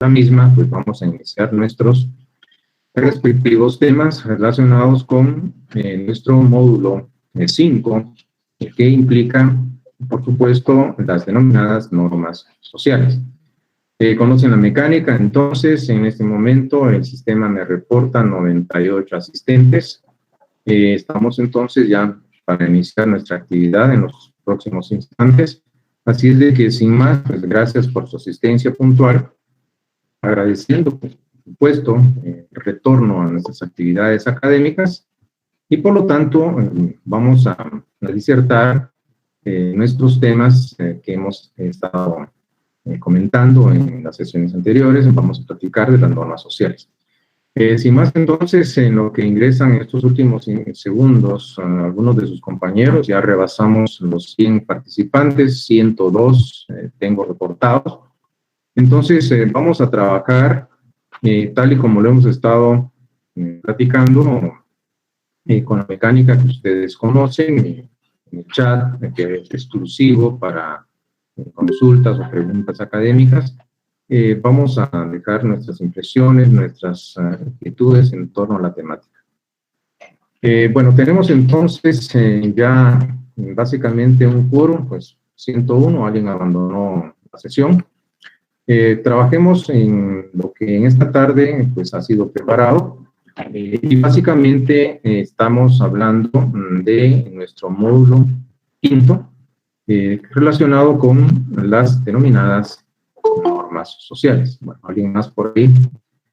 la misma, pues vamos a iniciar nuestros respectivos temas relacionados con nuestro módulo 5, que implica, por supuesto, las denominadas normas sociales. Conocen la mecánica, entonces, en este momento el sistema me reporta 98 asistentes. Estamos entonces ya para iniciar nuestra actividad en los próximos instantes. Así es de que, sin más, pues gracias por su asistencia puntual, agradeciendo, por supuesto, el retorno a nuestras actividades académicas y, por lo tanto, vamos a disertar nuestros temas que hemos estado comentando en las sesiones anteriores. Vamos a platicar de las normas sociales. Sin más, entonces, en lo que ingresan estos últimos segundos, algunos de sus compañeros, ya rebasamos los 100 participantes, 102 tengo reportados. Entonces, vamos a trabajar tal y como lo hemos estado platicando, con la mecánica que ustedes conocen, en el chat, que es exclusivo para consultas o preguntas académicas. Vamos a dejar nuestras impresiones, nuestras inquietudes en torno a la temática. Bueno, tenemos entonces ya básicamente un quórum, pues 101, alguien abandonó la sesión. Trabajemos en lo que en esta tarde pues ha sido preparado y básicamente estamos hablando de nuestro módulo 5 relacionado con las denominadas normas sociales. Bueno, alguien más por ahí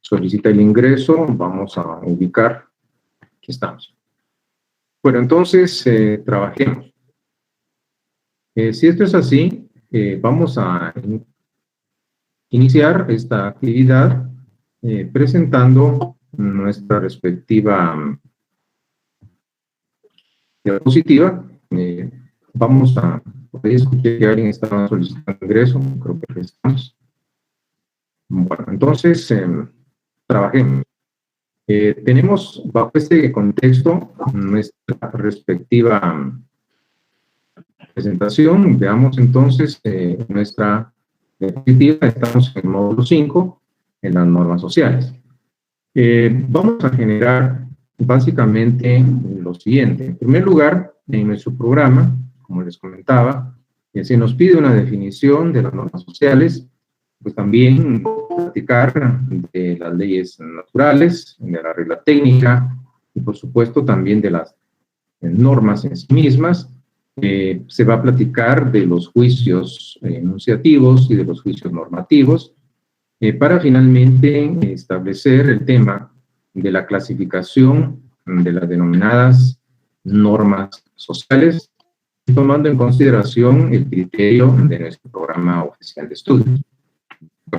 solicita el ingreso, vamos a ubicar, aquí estamos. Bueno, entonces trabajemos. Si esto es así, vamos a iniciar esta actividad presentando nuestra respectiva diapositiva. Vamos a, por ahí escuché que alguien estaba solicitando ingreso, creo que estamos. Bueno, entonces, trabajemos. Tenemos bajo este contexto nuestra respectiva presentación. Veamos entonces nuestra diapositiva. Estamos en el módulo 5, en las normas sociales. Vamos a generar básicamente lo siguiente. En primer lugar, en nuestro programa, como les comentaba, se nos pide una definición de las normas sociales, pues también platicar de las leyes naturales, de la regla técnica y por supuesto también de las normas en sí mismas. Se va a platicar de los juicios enunciativos y de los juicios normativos para finalmente establecer el tema de la clasificación de las denominadas normas sociales, tomando en consideración el criterio de nuestro programa oficial de estudios.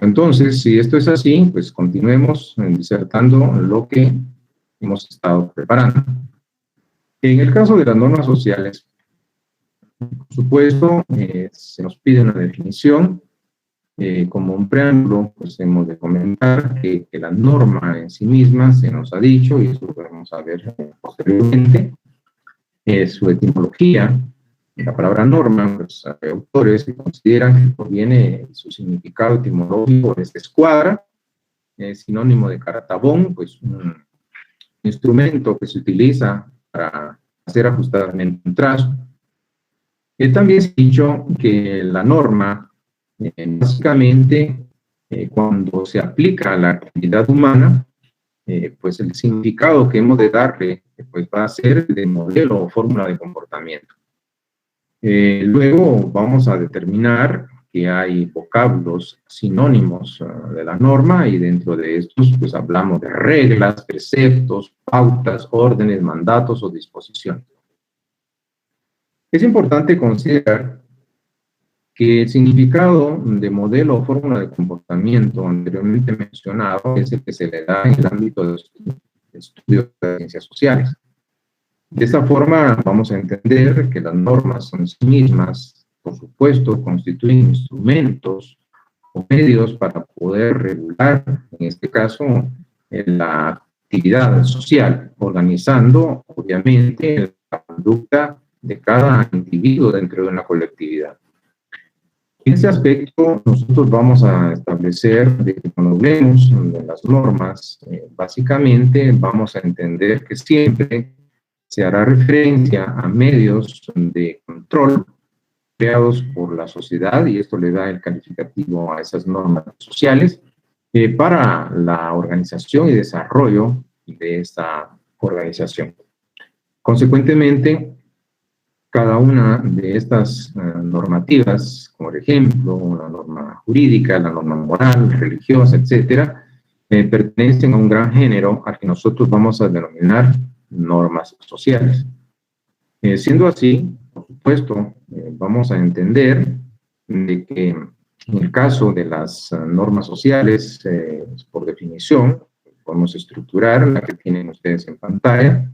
Entonces, si esto es así, pues continuemos disertando lo que hemos estado preparando. En el caso de las normas sociales, por supuesto, se nos pide una definición. Como un preámbulo, pues hemos de comentar que la norma en sí misma se nos ha dicho, y eso lo vamos a ver posteriormente, su etimología. La palabra norma, pues hay autores que consideran que proviene su significado etimológico desde escuadra, sinónimo de caratabón, pues un instrumento que se utiliza para hacer ajustadamente un trazo. También se ha dicho que la norma, básicamente, cuando se aplica a la actividad humana, pues el significado que hemos de darle, pues va a ser de modelo o fórmula de comportamiento. Luego vamos a determinar que hay vocablos sinónimos de la norma y dentro de estos pues hablamos de reglas, preceptos, pautas, órdenes, mandatos o disposiciones. Es importante considerar que el significado de modelo o fórmula de comportamiento anteriormente mencionado es el que se le da en el ámbito de estudios de ciencias sociales. De esta forma vamos a entender que las normas en sí mismas, por supuesto, constituyen instrumentos o medios para poder regular, en este caso, la actividad social, organizando, obviamente, la conducta de cada individuo dentro de una colectividad. En ese aspecto, nosotros vamos a establecer, de que cuando hablemos de las normas, básicamente vamos a entender que siempre se hará referencia a medios de control creados por la sociedad, y esto le da el calificativo a esas normas sociales, para la organización y desarrollo de esta organización. Consecuentemente, cada una de estas normativas, como por ejemplo la norma jurídica, la norma moral, religiosa, etcétera, pertenecen a un gran género al que nosotros vamos a denominar normas sociales. Siendo así, por supuesto, vamos a entender de que en el caso de las normas sociales, por definición, podemos estructurar la que tienen ustedes en pantalla.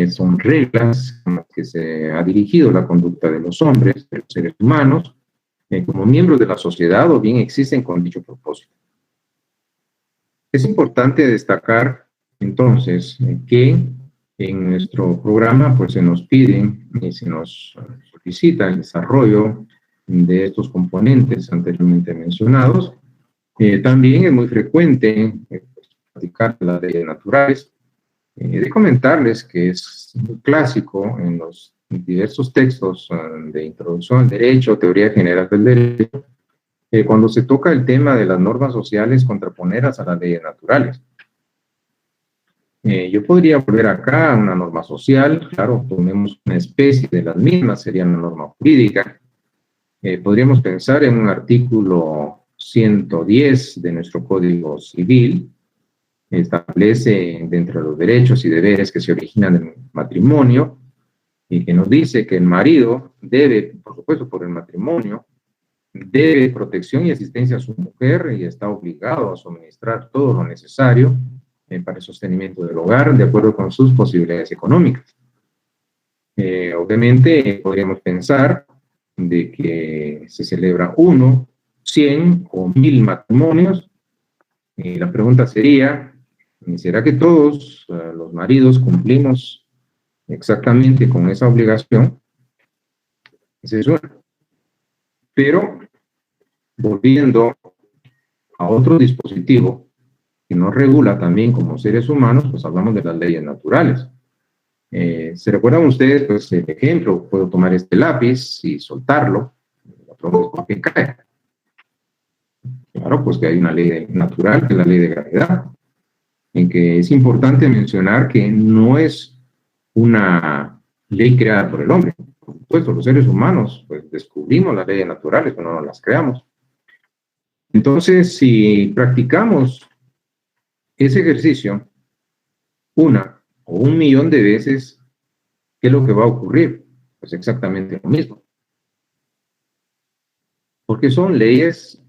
Son reglas con las que se ha dirigido la conducta de los hombres, de los seres humanos, como miembros de la sociedad, o bien existen con dicho propósito. Es importante destacar, entonces, que en nuestro programa pues se nos pide y se nos solicita el desarrollo de estos componentes anteriormente mencionados. También es muy frecuente platicar de las leyes naturales. De comentarles que es muy clásico en los diversos textos de introducción al derecho, teoría general del derecho, cuando se toca el tema de las normas sociales contraponerlas a las leyes naturales. Yo podría volver acá a una norma social, claro, tomemos una especie de las mismas, sería una norma jurídica. Podríamos pensar en un artículo 110 de nuestro Código Civil, establece dentro de los derechos y deberes que se originan del matrimonio, y que nos dice que el marido debe, por supuesto por el matrimonio, debe protección y asistencia a su mujer y está obligado a suministrar todo lo necesario para el sostenimiento del hogar de acuerdo con sus posibilidades económicas. Obviamente podríamos pensar de que se celebra 1, 100 o 1000 matrimonios, y la pregunta sería, ¿será que todos los maridos cumplimos exactamente con esa obligación? Esa es una. Pero, volviendo a otro dispositivo que nos regula también como seres humanos, pues hablamos de las leyes naturales. ¿Se recuerdan ustedes, pues, el ejemplo? Puedo tomar este lápiz y soltarlo. La pregunta es ¿por qué cae? Claro, pues que hay una ley natural, que es la ley de gravedad, en que es importante mencionar que no es una ley creada por el hombre. Por supuesto, los seres humanos pues descubrimos las leyes naturales, pero no las creamos. Entonces, si practicamos ese ejercicio 1 o 1.000.000 de veces, ¿qué es lo que va a ocurrir? Pues exactamente lo mismo. Porque son leyes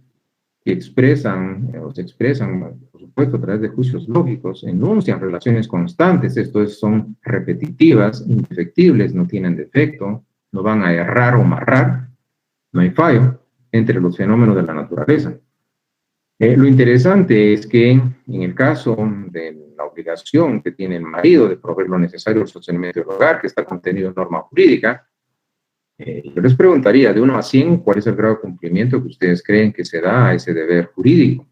que expresan, o se expresan, por supuesto, a través de juicios lógicos, enuncian relaciones constantes, esto es, son repetitivas, indefectibles, no tienen defecto, no van a errar o marrar, no hay fallo entre los fenómenos de la naturaleza. Lo interesante es que en el caso de la obligación que tiene el marido de proveer lo necesario al sostenimiento del hogar, que está contenido en norma jurídica, yo les preguntaría, de 1 a 100, ¿cuál es el grado de cumplimiento que ustedes creen que se da a ese deber jurídico?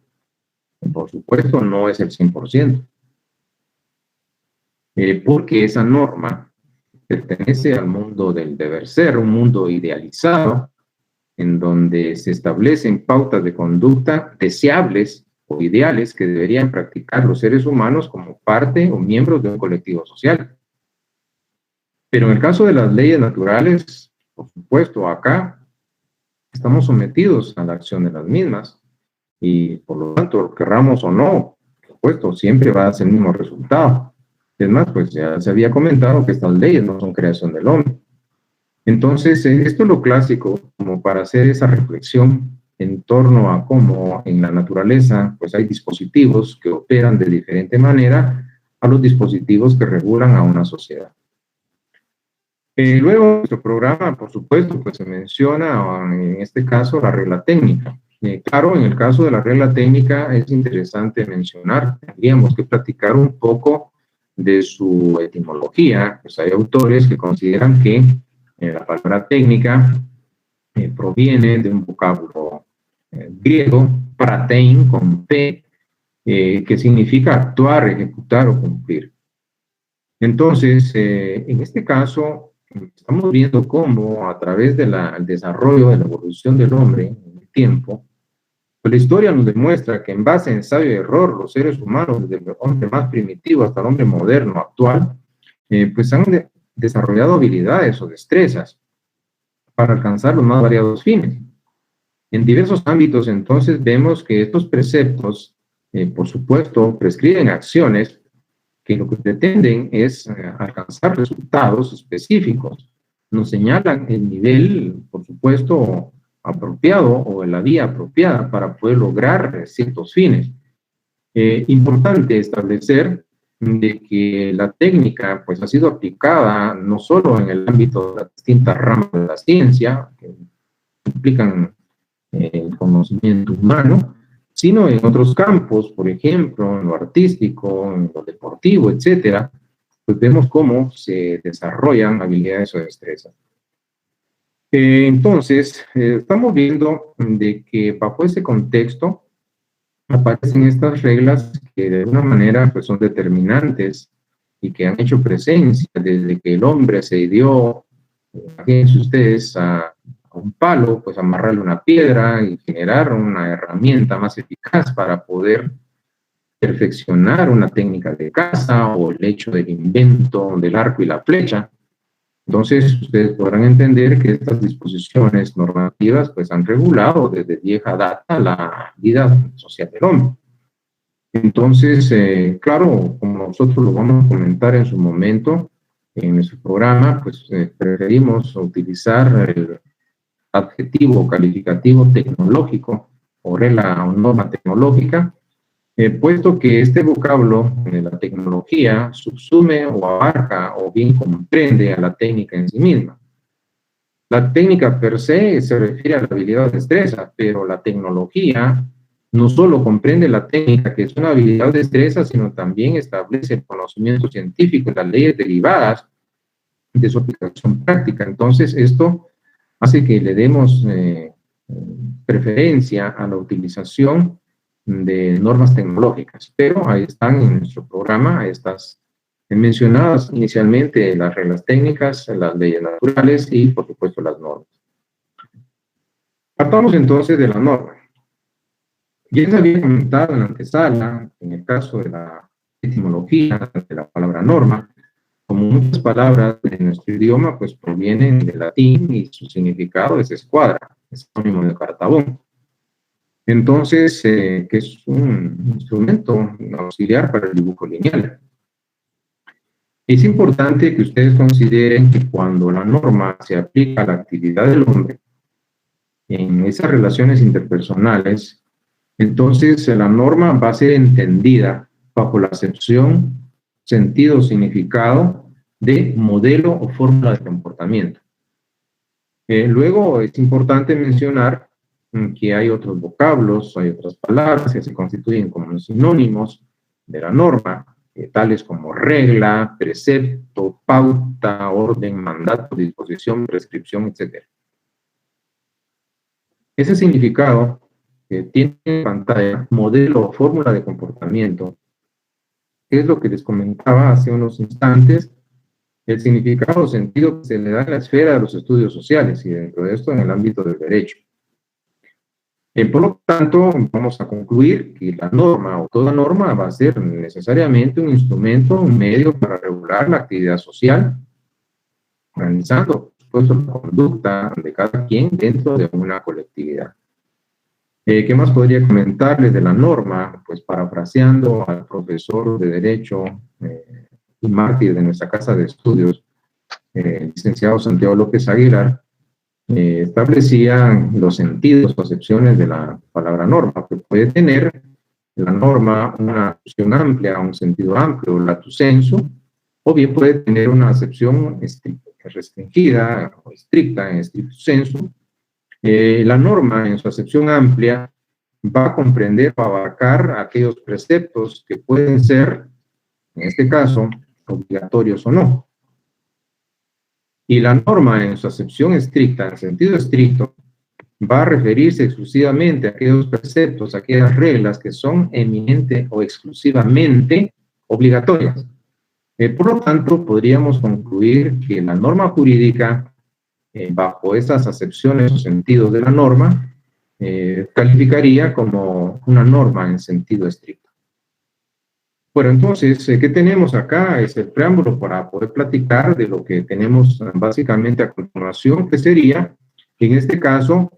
Por supuesto, no es el 100%. Porque esa norma pertenece al mundo del deber ser, un mundo idealizado, en donde se establecen pautas de conducta deseables o ideales que deberían practicar los seres humanos como parte o miembros de un colectivo social. Pero en el caso de las leyes naturales, por supuesto, acá estamos sometidos a la acción de las mismas y, por lo tanto, querramos o no, por supuesto, siempre va a ser el mismo resultado. Es más, pues ya se había comentado que estas leyes no son creación del hombre. Entonces, esto es lo clásico como para hacer esa reflexión en torno a cómo en la naturaleza pues hay dispositivos que operan de diferente manera a los dispositivos que regulan a una sociedad. Luego, en nuestro programa, por supuesto, pues se menciona en este caso la regla técnica. Claro, en el caso de la regla técnica es interesante mencionar, tendríamos que platicar un poco de su etimología. Pues hay autores que consideran que la palabra técnica proviene de un vocablo griego, pratein, con P, que significa actuar, ejecutar o cumplir. Entonces, en este caso, estamos viendo cómo a través del desarrollo de la evolución del hombre en el tiempo, pues la historia nos demuestra que en base a ensayo y error, los seres humanos, desde el hombre más primitivo hasta el hombre moderno, actual, pues han desarrollado habilidades o destrezas para alcanzar los más variados fines. En diversos ámbitos, entonces, vemos que estos preceptos, por supuesto, prescriben acciones que lo que pretenden es alcanzar resultados específicos. Nos señalan el nivel, por supuesto, apropiado o la vía apropiada para poder lograr ciertos fines. Importante establecer de que la técnica pues ha sido aplicada no solo en el ámbito de las distintas ramas de la ciencia que implican el conocimiento humano, sino en otros campos, por ejemplo, en lo artístico, en lo deportivo, etcétera, pues vemos cómo se desarrollan habilidades o destrezas. Entonces, estamos viendo de que bajo ese contexto aparecen estas reglas que de alguna manera pues, son determinantes y que han hecho presencia desde que el hombre se dio, imagínense ustedes, a un palo, pues amarrarle una piedra y generar una herramienta más eficaz para poder perfeccionar una técnica de caza o el hecho del invento del arco y la flecha. Entonces, ustedes podrán entender que estas disposiciones normativas pues han regulado desde vieja data la vida social del hombre. Entonces, claro, como nosotros lo vamos a comentar en su momento en nuestro programa, pues preferimos utilizar el adjetivo calificativo tecnológico o regla o norma tecnológica, puesto que este vocablo de la tecnología subsume o abarca o bien comprende a la técnica en sí misma. La técnica per se refiere a la habilidad o destreza, pero la tecnología no solo comprende la técnica, que es una habilidad o destreza, sino también establece el conocimiento científico y las leyes derivadas de su aplicación práctica. Entonces, esto hace que le demos preferencia a la utilización de normas tecnológicas, pero ahí están en nuestro programa, estas mencionadas inicialmente las reglas técnicas, las leyes naturales y, por supuesto, las normas. Partamos entonces de la norma. Ya se había comentado en la antesala, en el caso de la etimología de la palabra norma, como muchas palabras de nuestro idioma, pues provienen del latín y su significado es escuadra, es sinónimo de cartabón. Entonces, que es un instrumento auxiliar para el dibujo lineal. Es importante que ustedes consideren que cuando la norma se aplica a la actividad del hombre, en esas relaciones interpersonales, entonces la norma va a ser entendida bajo la acepción, sentido o significado de modelo o fórmula de comportamiento. Luego es importante mencionar que hay otros vocablos, hay otras palabras que se constituyen como sinónimos de la norma, tales como regla, precepto, pauta, orden, mandato, disposición, prescripción, etc. Ese significado que tiene en pantalla modelo o fórmula de comportamiento es lo que les comentaba hace unos instantes, el significado o sentido que se le da en la esfera de los estudios sociales y dentro de esto en el ámbito del derecho. Por lo tanto, vamos a concluir que la norma o toda norma va a ser necesariamente un instrumento, un medio para regular la actividad social, organizando, por supuesto, la conducta de cada quien dentro de una colectividad. ¿Qué más podría comentarles de la norma? Pues parafraseando al profesor de Derecho y mártir de nuestra casa de estudios, licenciado Santiago López Aguilar, establecía los sentidos o acepciones de la palabra norma, que puede tener la norma una acepción amplia, un sentido amplio, lato sensu, o bien puede tener una acepción restringida o estricta en stricto sensu. La norma en su acepción amplia va a comprender o abarcar aquellos preceptos que pueden ser, en este caso, obligatorios o no. Y la norma en su acepción estricta, en sentido estricto, va a referirse exclusivamente a aquellos preceptos, a aquellas reglas que son eminente o exclusivamente obligatorias. Por lo tanto, podríamos concluir que la norma jurídica, bajo esas acepciones o sentidos de la norma, calificaría como una norma en sentido estricto. Bueno, entonces, ¿qué tenemos acá? Es el preámbulo para poder platicar de lo que tenemos básicamente a continuación, que sería, en este caso,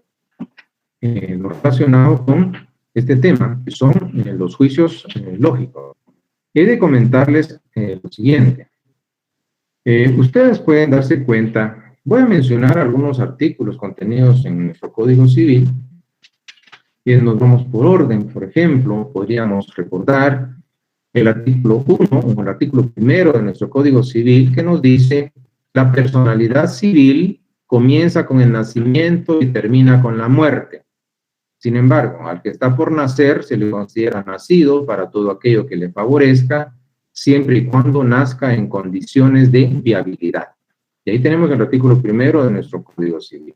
lo relacionado con este tema, que son los juicios lógicos. He de comentarles lo siguiente. Ustedes pueden darse cuenta, voy a mencionar algunos artículos contenidos en nuestro Código Civil, y nos vamos por orden. Por ejemplo, podríamos recordar el artículo 1 o el artículo 1 de nuestro Código Civil, que nos dice: la personalidad civil comienza con el nacimiento y termina con la muerte. Sin embargo, al que está por nacer se le considera nacido para todo aquello que le favorezca, siempre y cuando nazca en condiciones de viabilidad. Y ahí tenemos el artículo 1 de nuestro Código Civil.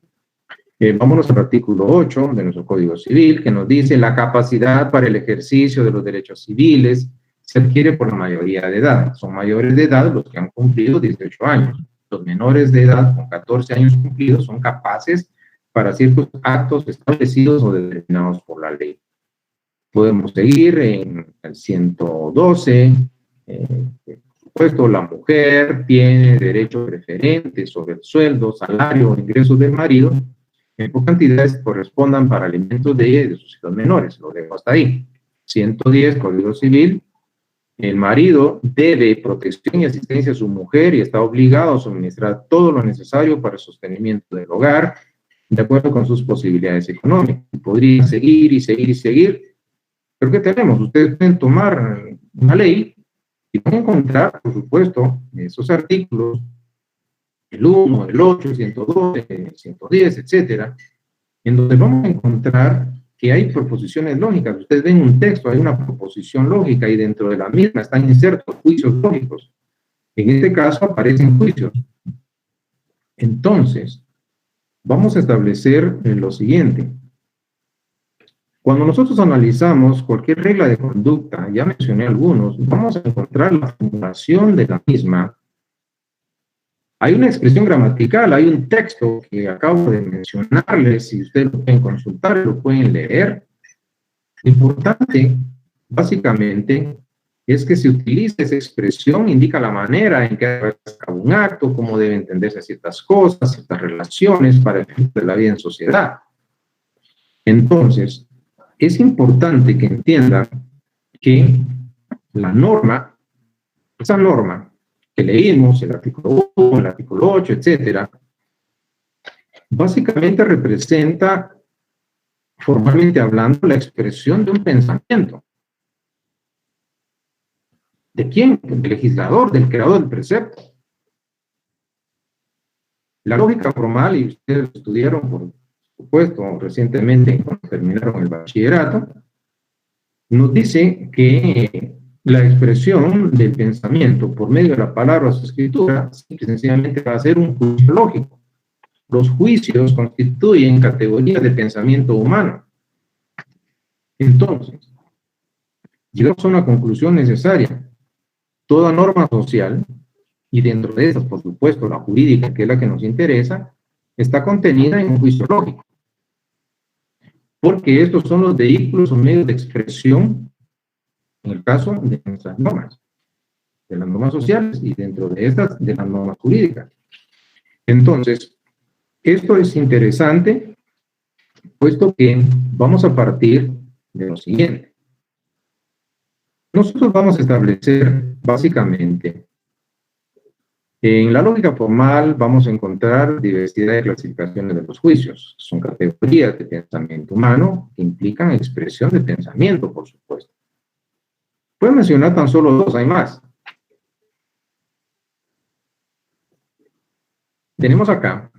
Vámonos al artículo 8 de nuestro Código Civil, que nos dice: la capacidad para el ejercicio de los derechos civiles se adquiere por la mayoría de edad. Son mayores de edad los que han cumplido 18 años. Los menores de edad con 14 años cumplidos son capaces para ciertos actos establecidos o determinados por la ley. Podemos seguir en el 112. Por supuesto, la mujer tiene derecho preferente sobre el sueldo, salario o ingresos del marido, por cantidades que correspondan para alimentos de ella y de sus hijos menores. Lo dejo hasta ahí. 110, Código Civil. El marido debe protección y asistencia a su mujer y está obligado a suministrar todo lo necesario para el sostenimiento del hogar, de acuerdo con sus posibilidades económicas. Podría seguir y seguir y seguir. ¿Pero qué tenemos? Ustedes pueden tomar una ley y van a encontrar, por supuesto, esos artículos, el 1, el 8, el 112, el 110, etcétera, en donde vamos a encontrar que hay proposiciones lógicas. Ustedes ven un texto, hay una proposición lógica y dentro de la misma están insertos juicios lógicos. En este caso aparecen juicios. Entonces, vamos a establecer lo siguiente. Cuando nosotros analizamos cualquier regla de conducta, ya mencioné algunos, vamos a encontrar la formulación de la misma. Hay una expresión gramatical, hay un texto que acabo de mencionarles, si ustedes lo pueden consultar, lo pueden leer. Lo importante, básicamente, es que se utiliza esa expresión, indica la manera en que debe ser un acto, cómo deben entenderse ciertas cosas, ciertas relaciones para el efecto de la vida en sociedad. Entonces, es importante que entiendan que la norma, esa norma que leímos, el artículo 1, el artículo 8, etcétera, básicamente representa, formalmente hablando, la expresión de un pensamiento. ¿De quién? Del legislador, del creador del precepto. La lógica formal, y ustedes estudiaron, por supuesto, recientemente, cuando terminaron el bachillerato, nos dice que la expresión del pensamiento por medio de la palabra o su escritura, simple y sencillamente va a ser un juicio lógico. Los juicios constituyen categorías de pensamiento humano. Entonces, llegamos a una conclusión necesaria. Toda norma social, y dentro de esas, por supuesto, la jurídica, que es la que nos interesa, está contenida en un juicio lógico. Porque estos son los vehículos o medios de expresión, en el caso de nuestras normas, de las normas sociales, y dentro de estas, de las normas jurídicas. Entonces, esto es interesante, puesto que vamos a partir de lo siguiente. Nosotros vamos a establecer, básicamente, en la lógica formal vamos a encontrar diversidad de clasificaciones de los juicios. Son categorías de pensamiento humano que implican expresión de pensamiento, por supuesto. Puedo mencionar tan solo dos, hay más. Tenemos acá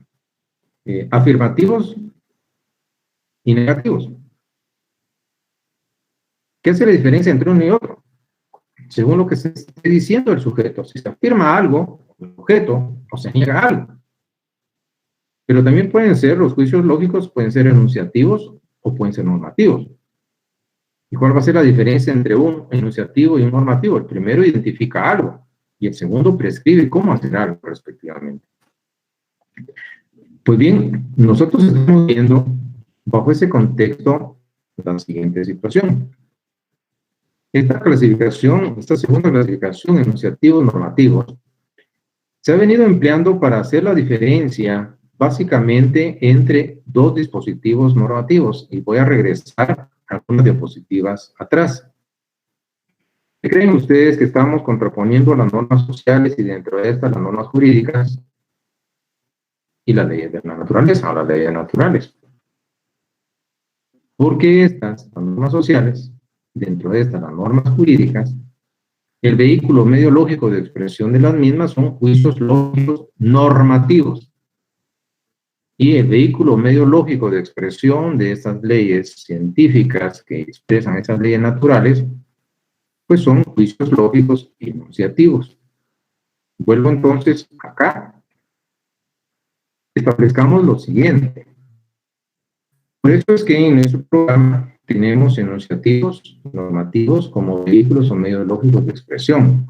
afirmativos y negativos. ¿Qué hace la diferencia entre uno y otro? Según lo que se esté diciendo el sujeto. Si se afirma algo, el sujeto, o se niega algo. Pero también pueden ser, los juicios lógicos pueden ser enunciativos o pueden ser normativos. ¿Y cuál va a ser la diferencia entre un enunciativo y un normativo? El primero identifica algo y el segundo prescribe cómo hacer algo respectivamente. Pues bien, nosotros estamos viendo bajo ese contexto la siguiente situación. Esta clasificación, esta segunda clasificación, enunciativos normativos, se ha venido empleando para hacer la diferencia básicamente entre dos dispositivos normativos, y voy a regresar algunas diapositivas atrás. ¿Creen ustedes que estamos contraponiendo las normas sociales y dentro de estas las normas jurídicas y las leyes de la naturaleza o las leyes naturales? Porque estas, las normas sociales, dentro de estas las normas jurídicas, el vehículo medio lógico de expresión de las mismas son juicios lógicos normativos. Y el vehículo medio lógico de expresión de estas leyes científicas que expresan esas leyes naturales, pues son juicios lógicos enunciativos. Vuelvo entonces acá. Establezcamos lo siguiente. Por eso es que en nuestro programa tenemos enunciativos normativos como vehículos o medios lógicos de expresión.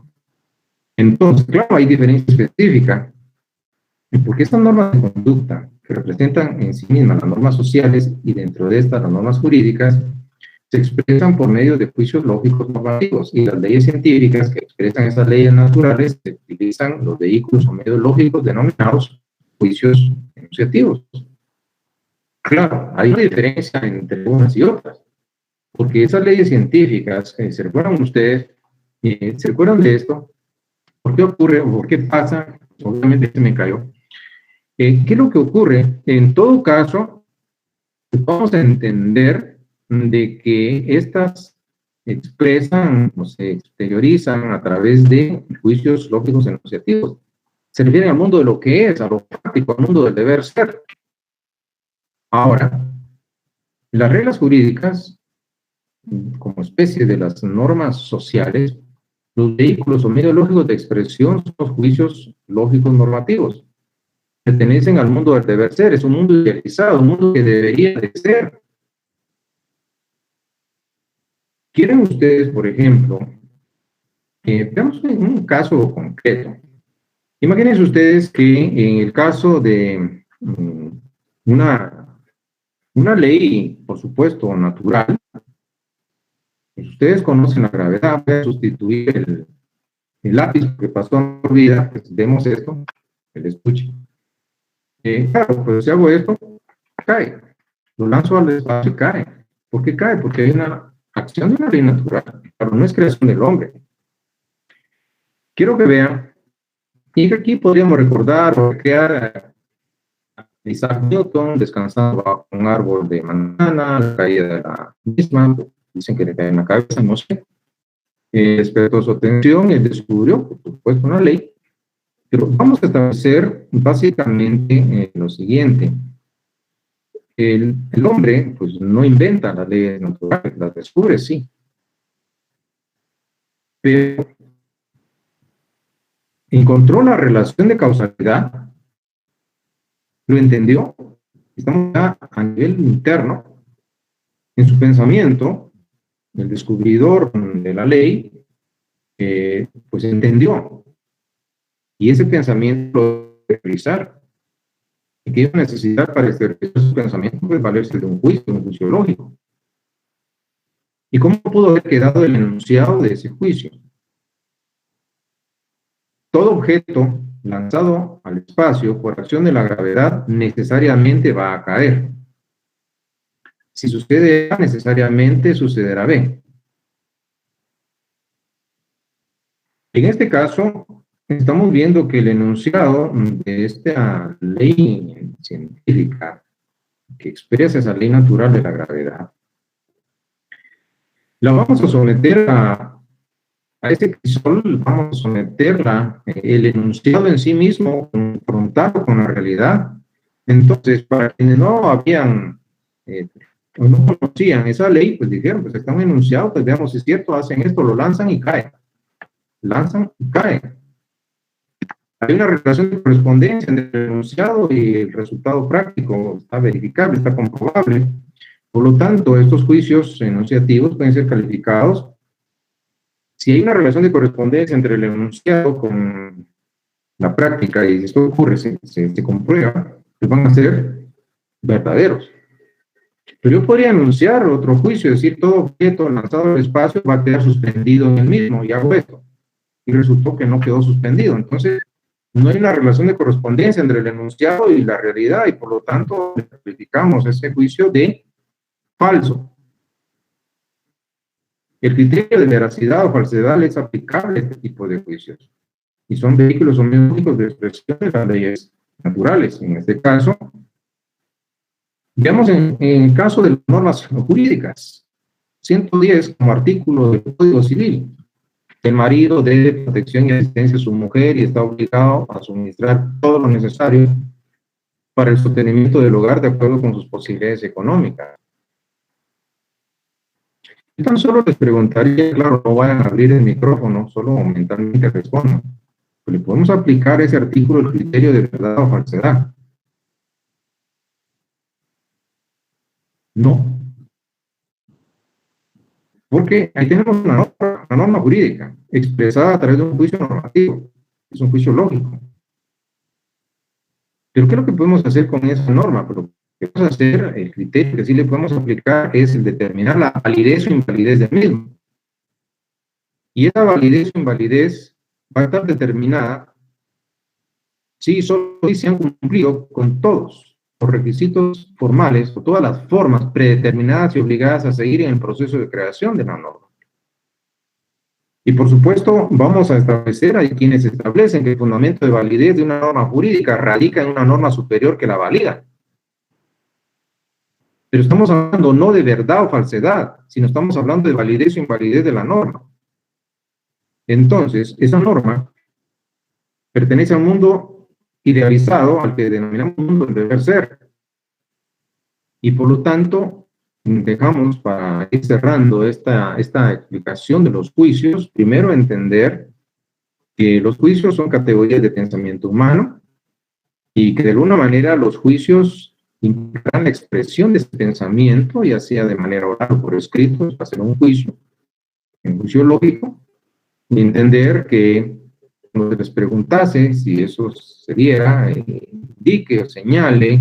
Entonces, claro, hay diferencia específica, porque estas normas de conducta que representan en sí mismas las normas sociales y dentro de estas las normas jurídicas, se expresan por medio de juicios lógicos normativos, y las leyes científicas que expresan esas leyes naturales se utilizan los vehículos o medios lógicos denominados juicios enunciativos. Claro, hay una diferencia entre unas y otras, porque esas leyes científicas, ¿se recuerdan ustedes? ¿Se recuerdan de esto? ¿Por qué ocurre o por qué pasa? Obviamente este me cayó. ¿Qué es lo que ocurre? En todo caso, vamos a entender de que estas expresan o se exteriorizan a través de juicios lógicos enunciativos. Se refieren al mundo de lo que es, a lo práctico, al mundo del deber ser. Ahora, las reglas jurídicas, como especie de las normas sociales, los vehículos o medios lógicos de expresión son los juicios lógicos normativos. Pertenecen al mundo del deber ser, es un mundo idealizado, un mundo que debería de ser. ¿Quieren ustedes, por ejemplo, veamos un caso concreto? Imagínense ustedes que en el caso de una ley, por supuesto, natural, pues ustedes conocen la gravedad, voy a sustituir el lápiz que pasó en mi vida, pues vemos esto, el escuche. Claro, pues si hago esto, cae. Lo lanzo al espacio y cae. ¿Por qué cae? Porque hay una acción de una ley natural, pero no es creación del hombre. Quiero que vean, y aquí podríamos recordar o recrear a Isaac Newton descansando bajo un árbol de manzana, la caída de la misma, dicen que le cae en la cabeza, no sé. Despertó su atención y descubrió, por supuesto, una ley. Pero vamos a establecer básicamente lo siguiente. El hombre, pues, no inventa las leyes naturales, las descubre, sí. Pero encontró la relación de causalidad, lo entendió, estamos ya a nivel interno, en su pensamiento, el descubridor de la ley, pues entendió, y ese pensamiento lo debe realizar. ¿Y qué necesidad para exteriorizar su pensamiento? Pues valerse de un juicio lógico. ¿Y cómo pudo haber quedado el enunciado de ese juicio? Todo objeto lanzado al espacio por acción de la gravedad necesariamente va a caer. Si sucede A, necesariamente sucederá B. En este caso, estamos viendo que el enunciado de esta ley científica que expresa esa ley natural de la gravedad, la vamos a someter a ese crisol, vamos a someterla, el enunciado en sí mismo, confrontado con la realidad. Entonces, para quienes no habían o no conocían esa ley, pues dijeron, pues está un enunciado, pues veamos si es cierto, hacen esto, lo lanzan y cae. Lanzan y cae. Hay una relación de correspondencia entre el enunciado y el resultado práctico, está verificable, está comprobable. Por lo tanto, estos juicios enunciativos pueden ser calificados. Si hay una relación de correspondencia entre el enunciado con la práctica y esto ocurre, se comprueba, pues van a ser verdaderos. Pero yo podría anunciar otro juicio, decir todo objeto lanzado al espacio va a quedar suspendido en el mismo, y hago esto. Y resultó que no quedó suspendido. Entonces, no hay una relación de correspondencia entre el enunciado y la realidad, y por lo tanto, calificamos ese juicio de falso. El criterio de veracidad o falsedad es aplicable a este tipo de juicios, y son vehículos o medios lógicos de expresión de las leyes naturales. En este caso, veamos en el caso de las normas jurídicas. 110 como artículo del Código Civil. El marido debe protección y asistencia a su mujer y está obligado a suministrar todo lo necesario para el sostenimiento del hogar de acuerdo con sus posibilidades económicas. Yo tan solo les preguntaría, claro, no vayan a abrir el micrófono, solo mentalmente respondan. ¿Le podemos aplicar ese artículo el criterio de verdad o falsedad? No. Porque ahí tenemos una norma jurídica expresada a través de un juicio normativo. Es un juicio lógico. Pero ¿qué es lo que podemos hacer con esa norma? Pero lo que podemos hacer, el criterio que sí le podemos aplicar es el determinar la validez o invalidez del mismo. Y esa validez o invalidez va a estar determinada si solo se han cumplido con todos los requisitos formales o todas las formas predeterminadas y obligadas a seguir en el proceso de creación de la norma. Y por supuesto, vamos a establecer, hay quienes establecen que el fundamento de validez de una norma jurídica radica en una norma superior que la valida. Pero estamos hablando no de verdad o falsedad, sino estamos hablando de validez o invalidez de la norma. Entonces, esa norma pertenece a un mundo idealizado, al que denominamos mundo del deber ser. Y por lo tanto, dejamos para ir cerrando esta explicación de los juicios, primero entender que los juicios son categorías de pensamiento humano y que de alguna manera los juicios implican la expresión de ese pensamiento, ya sea de manera oral o por escrito, es hacer un juicio lógico, y entender que cuando se les preguntase si eso se diera, indique o señale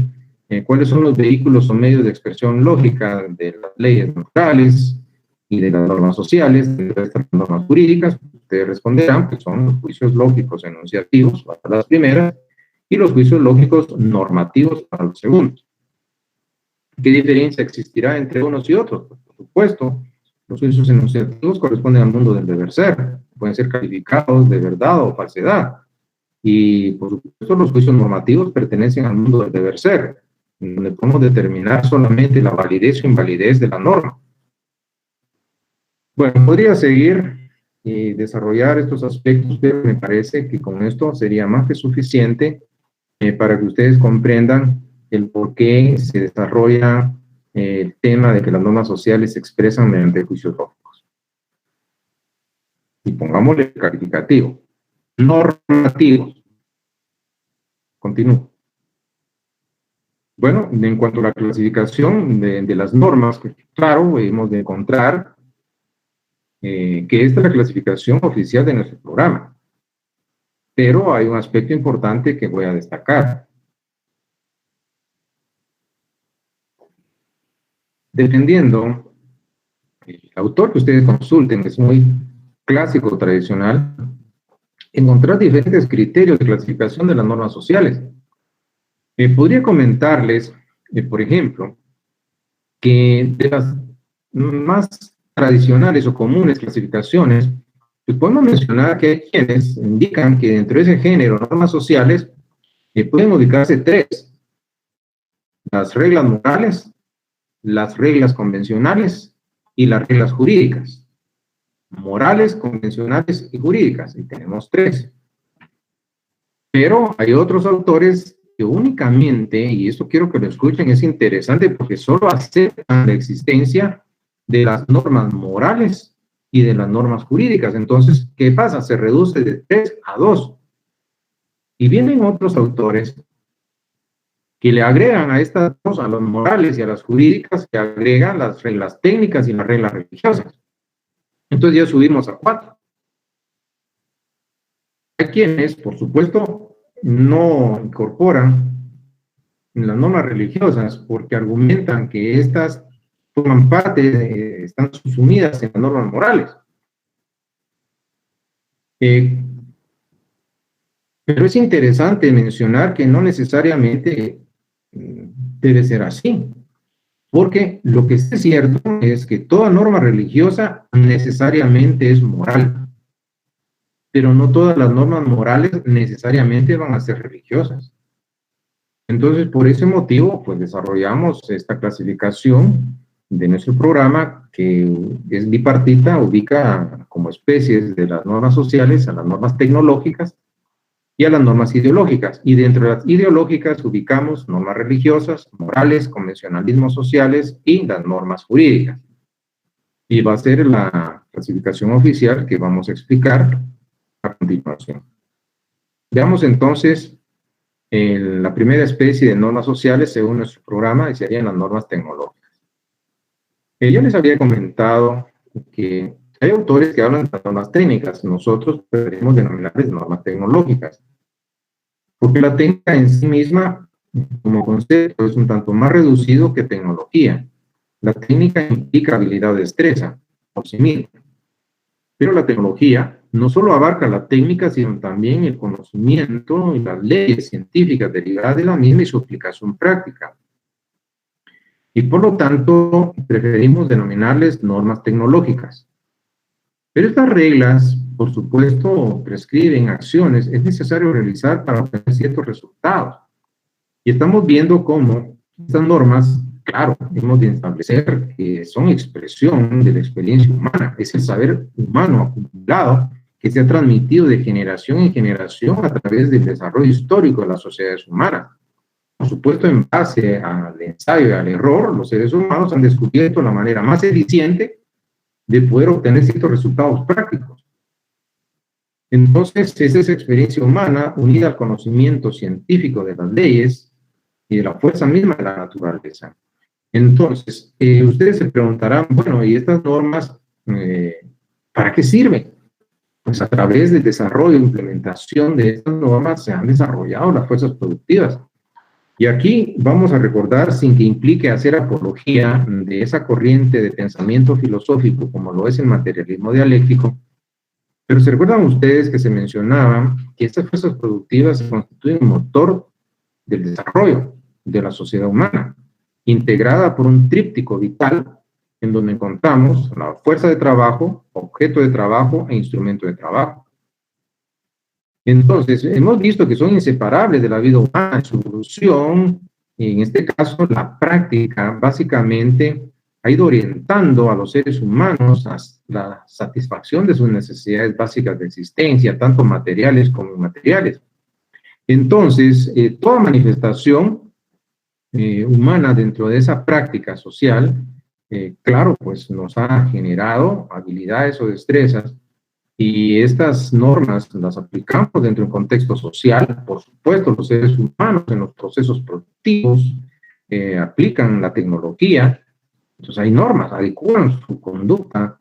cuáles son los vehículos o medios de expresión lógica de las leyes naturales y de las normas sociales, de estas normas jurídicas. Ustedes responderán que son los juicios lógicos enunciativos para las primeras y los juicios lógicos normativos para los segundos. ¿Qué diferencia existirá entre unos y otros? Pues, por supuesto, los juicios enunciativos corresponden al mundo del deber ser, pueden ser calificados de verdad o falsedad. Y por supuesto, los juicios normativos pertenecen al mundo del deber ser, donde podemos determinar solamente la validez o invalidez de la norma. Bueno, podría seguir y desarrollar estos aspectos, pero me parece que con esto sería más que suficiente para que ustedes comprendan el por qué se desarrolla el tema de que las normas sociales se expresan mediante juicios lógicos. Y pongámosle calificativo. Normativos. Continúo. Bueno, en cuanto a la clasificación de las normas, claro, hemos de encontrar que esta es la clasificación oficial de nuestro programa. Pero hay un aspecto importante que voy a destacar. Dependiendo el autor que ustedes consulten, es muy clásico, tradicional, encontrar diferentes criterios de clasificación de las normas sociales. Podría comentarles, por ejemplo, que de las más tradicionales o comunes clasificaciones, pues podemos mencionar que hay quienes indican que dentro de ese género, normas sociales, pueden ubicarse tres: las reglas morales, las reglas convencionales y las reglas jurídicas. Morales, convencionales y jurídicas, y tenemos tres. Pero hay otros autores que únicamente, y esto quiero que lo escuchen, es interesante porque solo aceptan la existencia de las normas morales y de las normas jurídicas. Entonces, ¿qué pasa? Se reduce de 3 a 2. Y vienen otros autores que le agregan a estas dos, a las morales y a las jurídicas, que agregan las reglas técnicas y las reglas religiosas. Entonces ya subimos a 4. Hay quienes, por supuesto, no incorporan las normas religiosas porque argumentan que estas forman parte, están subsumidas en las normas morales. Pero es interesante mencionar que no necesariamente debe ser así, porque lo que es cierto es que toda norma religiosa necesariamente es moral, pero no todas las normas morales necesariamente van a ser religiosas. Entonces, por ese motivo, pues desarrollamos esta clasificación de nuestro programa, que es bipartita, ubica como especies de las normas sociales a las normas tecnológicas y a las normas ideológicas. Y dentro de las ideológicas ubicamos normas religiosas, morales, convencionalismos sociales y las normas jurídicas. Y va a ser la clasificación oficial que vamos a explicar a continuación. Veamos entonces la primera especie de normas sociales según nuestro programa, y serían las normas tecnológicas. Yo les había comentado que hay autores que hablan de normas técnicas, nosotros preferimos denominarles normas tecnológicas, porque la técnica en sí misma, como concepto, es un tanto más reducido que tecnología. La técnica implica habilidad o destreza por sí misma, pero la tecnología no solo abarca la técnica, sino también el conocimiento y las leyes científicas derivadas de la misma y su aplicación práctica. Y por lo tanto, preferimos denominarles normas tecnológicas. Pero estas reglas, por supuesto, prescriben acciones es necesario realizar para obtener ciertos resultados. Y estamos viendo cómo estas normas, claro, hemos de establecer que son expresión de la experiencia humana, es el saber humano acumulado que se ha transmitido de generación en generación a través del desarrollo histórico de las sociedades humanas. Por supuesto, en base al ensayo y al error, los seres humanos han descubierto la manera más eficiente de poder obtener ciertos resultados prácticos. Entonces, esa es experiencia humana unida al conocimiento científico de las leyes y de la fuerza misma de la naturaleza. Entonces, ustedes se preguntarán, bueno, ¿y estas normas para qué sirven? Pues a través del desarrollo e implementación de estas normas se han desarrollado las fuerzas productivas. Y aquí vamos a recordar, sin que implique hacer apología de esa corriente de pensamiento filosófico como lo es el materialismo dialéctico, pero se recuerdan ustedes que se mencionaba que estas fuerzas productivas constituyen un motor del desarrollo de la sociedad humana, integrada por un tríptico vital en donde encontramos la fuerza de trabajo, objeto de trabajo e instrumento de trabajo. Entonces, hemos visto que son inseparables de la vida humana, su evolución, y en este caso la práctica básicamente ha ido orientando a los seres humanos a la satisfacción de sus necesidades básicas de existencia, tanto materiales como inmateriales. Entonces, toda manifestación humana dentro de esa práctica social, claro, pues nos ha generado habilidades o destrezas, y estas normas las aplicamos dentro del contexto social. Por supuesto, los seres humanos en los procesos productivos aplican la tecnología, entonces hay normas, adecuan su conducta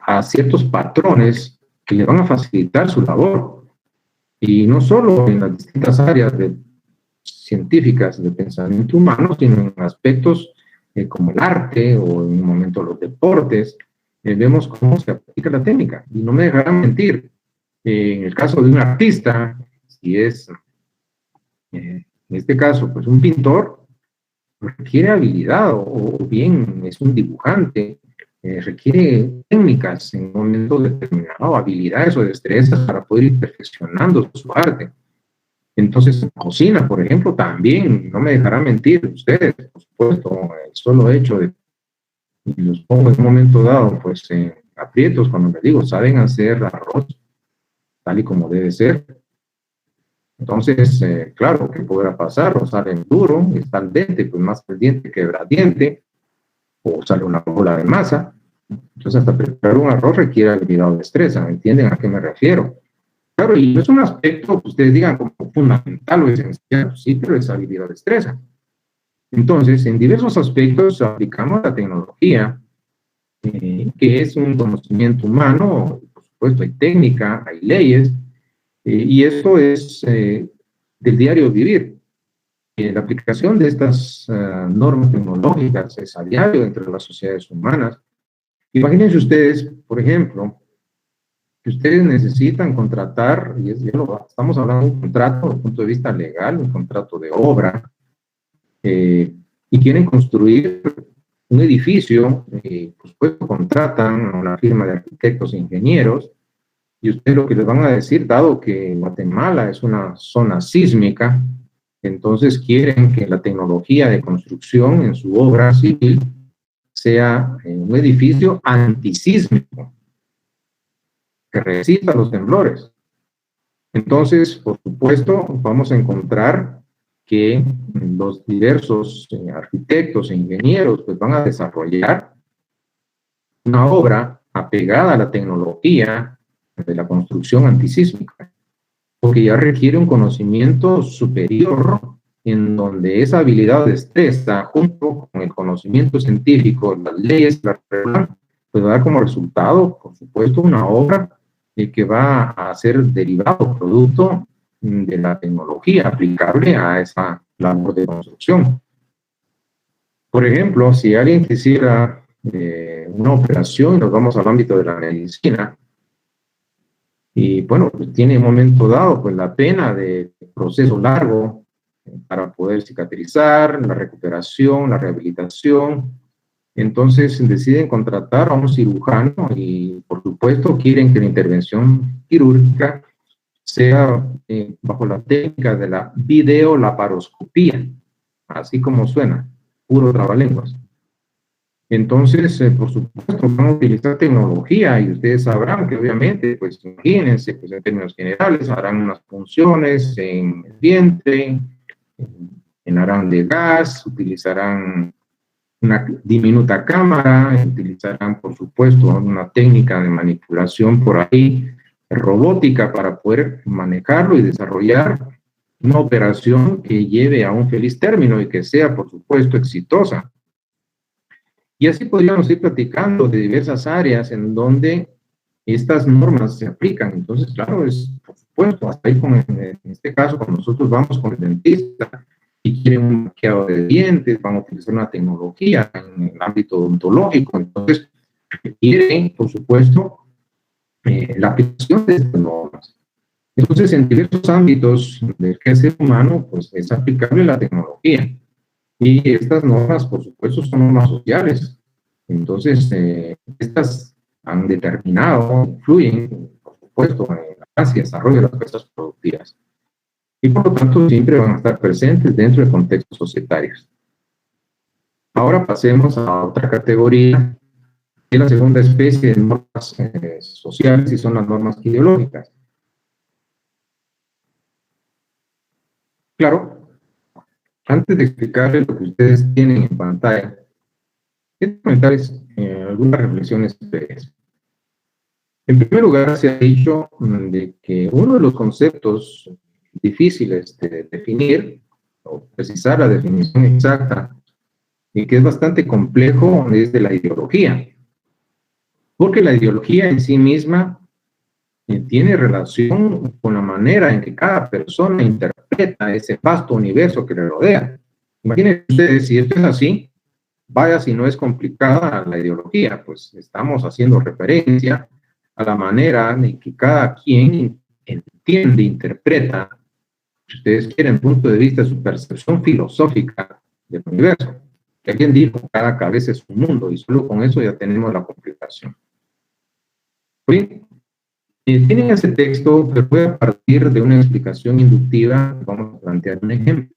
a ciertos patrones que le van a facilitar su labor. Y no solo en las distintas áreas científicas del pensamiento humano, sino en aspectos como el arte o en un momento los deportes, vemos cómo se aplica la técnica. Y no me dejarán mentir, en el caso de un artista, si es, en este caso, pues un pintor, requiere habilidad, o bien es un dibujante, requiere técnicas en un momento determinado, habilidades o destrezas para poder ir perfeccionando su arte. Entonces, en cocina, por ejemplo, también, no me dejarán mentir ustedes, por supuesto, el solo hecho de, y los pongo en un momento dado, pues, aprietos, cuando les digo, saben hacer arroz tal y como debe ser. Entonces, claro, ¿qué podrá pasar? O sale duro, está al dente, pues más al diente que quebradiente, o sale una bola de masa. Entonces, hasta preparar un arroz requiere habilidad o destreza, ¿me entienden a qué me refiero? Claro, y no es un aspecto que ustedes digan como fundamental o esencial, sí, pero es habilidad destreza. Entonces, en diversos aspectos aplicamos la tecnología, que es un conocimiento humano, por supuesto hay técnica, hay leyes, y esto es del diario vivir. La aplicación de estas normas tecnológicas es a diario entre las sociedades humanas. Imagínense ustedes, por ejemplo, que ustedes necesitan contratar, y estamos hablando de un contrato desde el punto de vista legal, un contrato de obra, y quieren construir un edificio, por supuesto contratan a una firma de arquitectos e ingenieros, y ustedes lo que les van a decir, dado que Guatemala es una zona sísmica, entonces quieren que la tecnología de construcción en su obra civil sea un edificio antisísmico, que resista los temblores. Entonces, por supuesto, vamos a encontrar que los diversos arquitectos e ingenieros pues, van a desarrollar una obra apegada a la tecnología de la construcción antisísmica, porque ya requiere un conocimiento superior en donde esa habilidad de destreza, junto con el conocimiento científico, las leyes, la regla, pues va a dar como resultado, por supuesto, una obra que va a ser derivado, producto de la tecnología aplicable a esa labor de construcción. Por ejemplo, si alguien quisiera una operación, nos vamos al ámbito de la medicina, y bueno, pues tiene un momento dado, pues la pena de proceso largo para poder cicatrizar, la recuperación, la rehabilitación. Entonces deciden contratar a un cirujano y por supuesto quieren que la intervención quirúrgica sea bajo la técnica de la videolaparoscopía, así como suena, puro trabalenguas. Entonces, por supuesto, van a utilizar tecnología y ustedes sabrán que obviamente, pues imagínense, pues en términos generales, harán unas funciones en el vientre, llenarán de gas, utilizarán una diminuta cámara, utilizarán, por supuesto, una técnica de manipulación por ahí, robótica, para poder manejarlo y desarrollar una operación que lleve a un feliz término y que sea, por supuesto, exitosa. Y así podríamos ir platicando de diversas áreas en donde estas normas se aplican. Entonces, claro, es, por supuesto, hasta ahí en este caso, cuando nosotros vamos con el dentista y quieren un maquillado de dientes, van a utilizar una tecnología en el ámbito odontológico. Entonces, requieren, por supuesto, la aplicación de estas normas. Entonces, en diversos ámbitos del quehacer humano, pues es aplicable la tecnología. Y estas normas, por supuesto, son normas sociales. Entonces, estas han determinado, influyen, por supuesto, en el avance y desarrollo de las fuerzas productivas. Y por lo tanto, siempre van a estar presentes dentro de contextos societarios. Ahora pasemos a otra categoría, que es la segunda especie de normas sociales, y son las normas ideológicas. Claro, antes de explicarles lo que ustedes tienen en pantalla, quiero comentarles algunas reflexiones previas. En primer lugar, se ha dicho de que uno de los conceptos difíciles de definir o precisar la definición exacta y que es bastante complejo es de la ideología, porque la ideología en sí misma tiene relación con la manera en que cada persona interpreta ese vasto universo que le rodea. Imagínense ustedes, si esto es así, vaya si no es complicada la ideología, pues estamos haciendo referencia a la manera en que cada quien entiende, interpreta, si ustedes quieren, punto de vista, su percepción filosófica del universo. Que alguien dijo, cada cabeza es un mundo, y solo con eso ya tenemos la complicación. Bien, tienen ese texto, pero voy a partir de una explicación inductiva, vamos a plantear un ejemplo,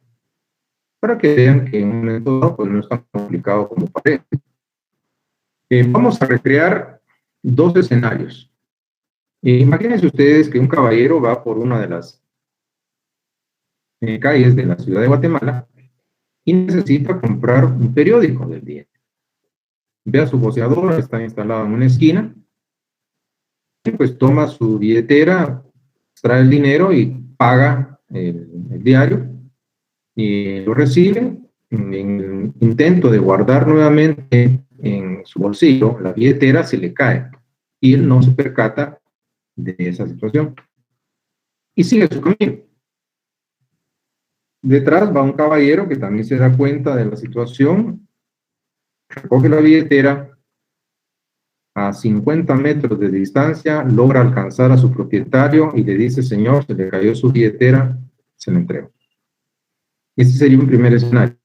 para que vean que en un momento dado, pues no es tan complicado como parece. Vamos a recrear dos escenarios. Imagínense ustedes que un caballero va por una de las calles de la ciudad de Guatemala y necesita comprar un periódico del día. Ve a su voceador, está instalado en una esquina, y pues toma su billetera, extrae el dinero y paga el diario, y lo recibe. En el intento de guardar nuevamente en su bolsillo, la billetera se le cae y él no se percata de esa situación y sigue su camino. Detrás va un caballero que también se da cuenta de la situación, recoge la billetera, a 50 metros de distancia logra alcanzar a su propietario y le dice: señor, se le cayó su billetera, se la entrego. Este sería un primer escenario.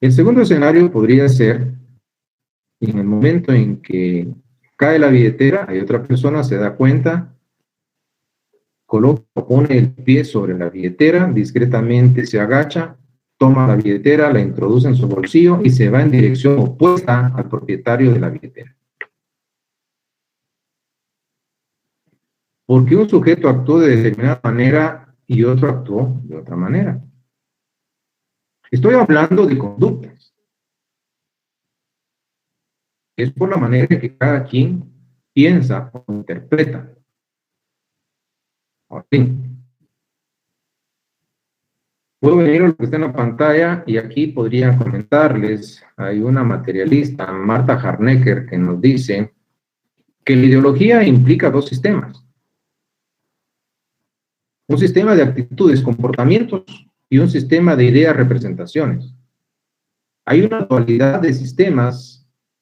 El segundo escenario podría ser en el momento en que cae la billetera, hay otra persona, se da cuenta, pone el pie sobre la billetera, discretamente se agacha, toma la billetera, la introduce en su bolsillo y se va en dirección opuesta al propietario de la billetera. ¿Por qué un sujeto actuó de determinada manera y otro actuó de otra manera? Estoy hablando de conductas. Es por la manera en que cada quien piensa o interpreta. Ahora bien, puedo venir a lo que está en la pantalla y aquí podría comentarles, hay una materialista, Marta Harnecker, que nos dice que la ideología implica dos sistemas. Un sistema de actitudes, comportamientos y un sistema de ideas, representaciones. Hay una dualidad de sistemas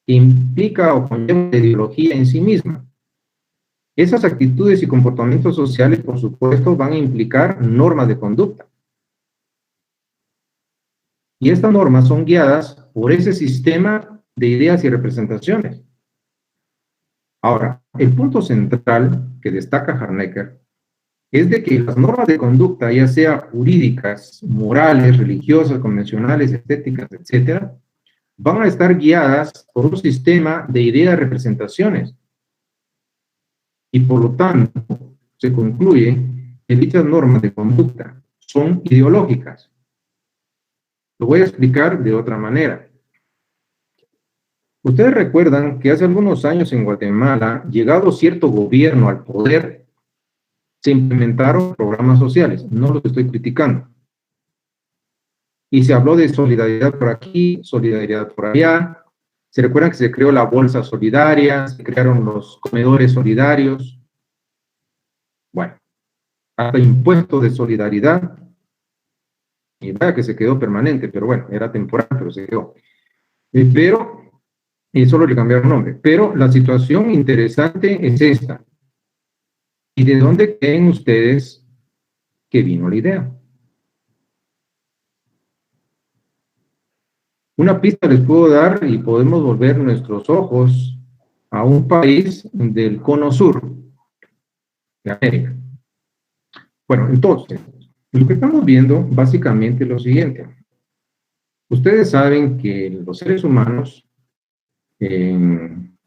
que implica o conlleva la ideología en sí misma. Esas actitudes y comportamientos sociales, por supuesto, van a implicar normas de conducta. Y estas normas son guiadas por ese sistema de ideas y representaciones. Ahora, el punto central que destaca Harnecker es de que las normas de conducta, ya sea jurídicas, morales, religiosas, convencionales, estéticas, etcétera, van a estar guiadas por un sistema de ideas y representaciones. Y por lo tanto, se concluye que dichas normas de conducta son ideológicas. Lo voy a explicar de otra manera. Ustedes recuerdan que hace algunos años en Guatemala, llegado cierto gobierno al poder, se implementaron programas sociales. No los estoy criticando. Y se habló de solidaridad por aquí, solidaridad por allá. ¿Se recuerdan que se creó la bolsa solidaria? Se crearon los comedores solidarios. Bueno, hasta impuesto de solidaridad. Y vaya que se quedó permanente, pero bueno, era temporal, pero se quedó. Y solo le cambiaron nombre. Pero la situación interesante es esta. ¿Y de dónde creen ustedes que vino la idea? Una pista les puedo dar y podemos volver nuestros ojos a un país del cono sur de América. Bueno, entonces, lo que estamos viendo básicamente es lo siguiente. Ustedes saben que los seres humanos,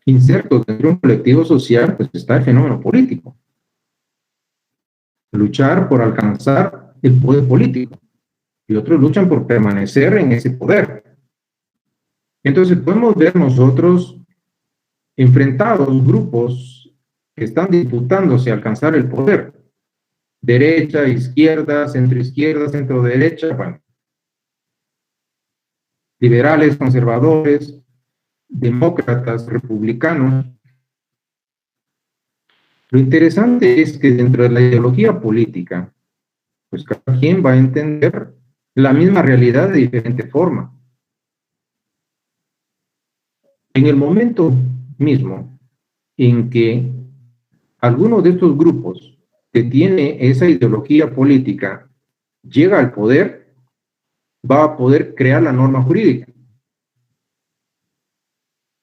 insertos dentro de un colectivo social, pues está el fenómeno político. Luchar por alcanzar el poder político. Y otros luchan por permanecer en ese poder. Entonces podemos ver nosotros enfrentados grupos que están disputándose a alcanzar el poder. Derecha, izquierda, centro derecha, bueno. Liberales, conservadores, demócratas, republicanos. Lo interesante es que dentro de la ideología política, pues cada quien va a entender la misma realidad de diferente forma. En el momento mismo en que alguno de estos grupos que tiene esa ideología política llega al poder, va a poder crear la norma jurídica.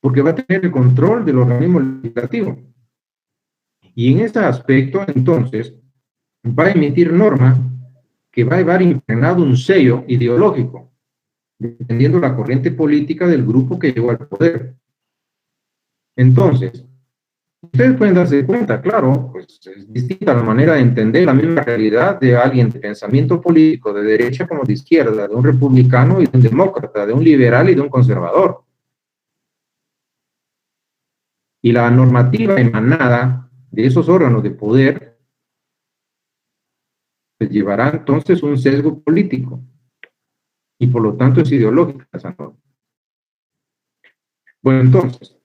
Porque va a tener el control del organismo legislativo. Y en ese aspecto, entonces, va a emitir norma que va a llevar impregnado un sello ideológico, dependiendo de la corriente política del grupo que llegó al poder. Entonces, ustedes pueden darse cuenta, claro, pues es distinta la manera de entender la misma realidad de alguien de pensamiento político de derecha como de izquierda, de un republicano y de un demócrata, de un liberal y de un conservador. Y la normativa emanada de esos órganos de poder pues llevará entonces un sesgo político y por lo tanto es ideológica esa norma. Bueno, entonces,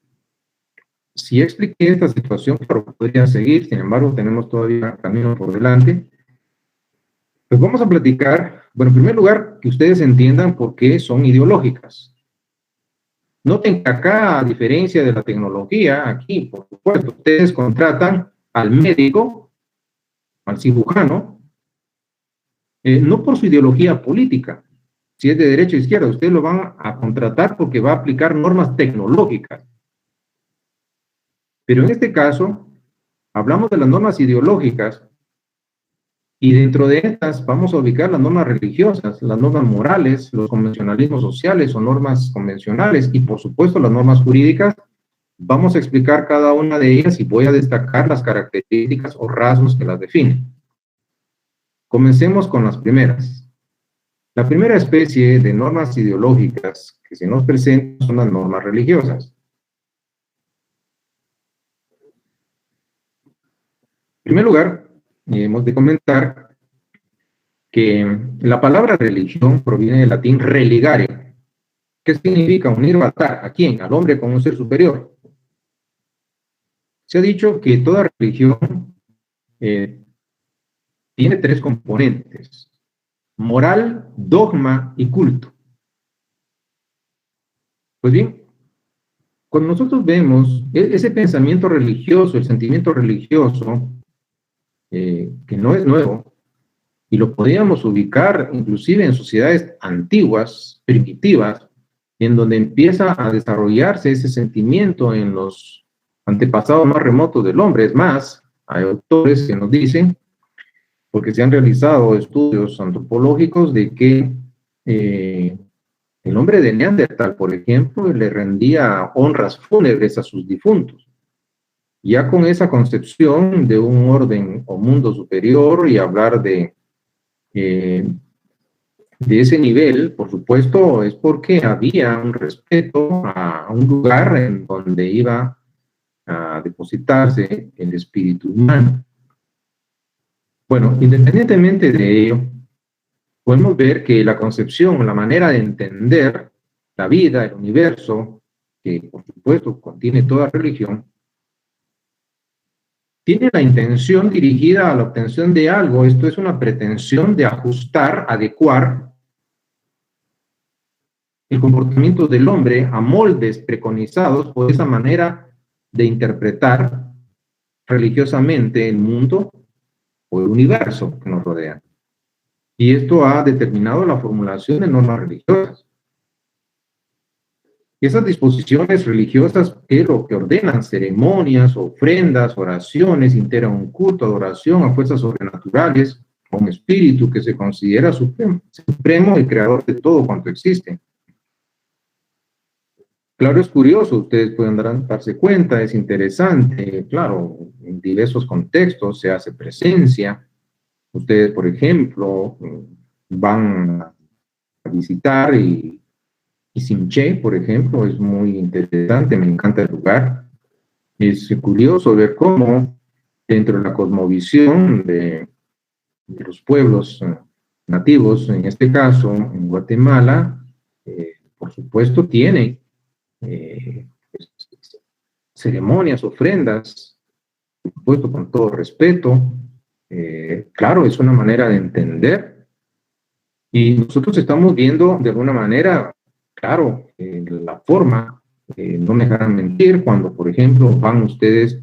si expliqué esta situación, claro, podría seguir, sin embargo, tenemos todavía camino por delante. Pues vamos a platicar, bueno, en primer lugar, que ustedes entiendan por qué son ideológicas. Noten que acá, a diferencia de la tecnología, aquí, por supuesto, ustedes contratan al médico, al cirujano, no por su ideología política, si es de derecha o izquierda, ustedes lo van a contratar porque va a aplicar normas tecnológicas. Pero en este caso, hablamos de las normas ideológicas y dentro de estas vamos a ubicar las normas religiosas, las normas morales, los convencionalismos sociales o normas convencionales y por supuesto las normas jurídicas. Vamos a explicar cada una de ellas y voy a destacar las características o rasgos que las definen. Comencemos con las primeras. La primera especie de normas ideológicas que se nos presentan son las normas religiosas. En primer lugar, hemos de comentar que la palabra religión proviene del latín religare, que significa unir o atar. ¿A quién? Al hombre con un ser superior. Se ha dicho que toda religión tiene tres componentes: moral, dogma y culto. Pues bien, cuando nosotros vemos ese pensamiento religioso, el sentimiento religioso, que no es nuevo, y lo podríamos ubicar inclusive en sociedades antiguas, primitivas, en donde empieza a desarrollarse ese sentimiento en los antepasados más remotos del hombre. Es más, hay autores que nos dicen, porque se han realizado estudios antropológicos, de que el hombre de Neandertal, por ejemplo, le rendía honras fúnebres a sus difuntos. Ya con esa concepción de un orden o mundo superior y hablar de ese nivel, por supuesto, es porque había un respeto a un lugar en donde iba a depositarse el espíritu humano. Bueno, independientemente de ello, podemos ver que la concepción, la manera de entender la vida, el universo, que por supuesto contiene toda religión, tiene la intención dirigida a la obtención de algo. Esto es una pretensión de ajustar, adecuar el comportamiento del hombre a moldes preconizados por esa manera de interpretar religiosamente el mundo o el universo que nos rodea. Y esto ha determinado la formulación de normas religiosas. Esas disposiciones religiosas que lo que ordenan ceremonias, ofrendas, oraciones, integran un culto, adoración a fuerzas sobrenaturales, a un espíritu que se considera supremo y creador de todo cuanto existe. Claro, es curioso, ustedes pueden darse cuenta, es interesante, claro, en diversos contextos se hace presencia. Ustedes, por ejemplo, van a visitar y Simché, por ejemplo, es muy interesante, me encanta el lugar. Es curioso ver cómo dentro de la cosmovisión de los pueblos nativos, en este caso en Guatemala, por supuesto tiene pues, ceremonias, ofrendas, por supuesto con todo respeto. Claro, es una manera de entender y nosotros estamos viendo de alguna manera, claro, la forma, no me dejarán mentir, cuando por ejemplo van ustedes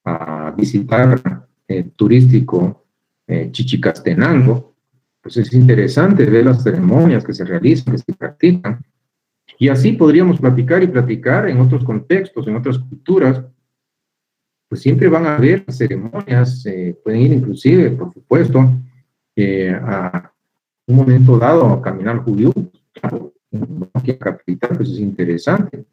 a visitar turístico Chichicastenango, pues es interesante ver las ceremonias que se realizan, que se practican, y así podríamos platicar y platicar en otros contextos, en otras culturas. Pues siempre van a haber ceremonias, pueden ir inclusive, por supuesto, a un momento dado a caminar judío, claro, aquí a capital, pues es interesante.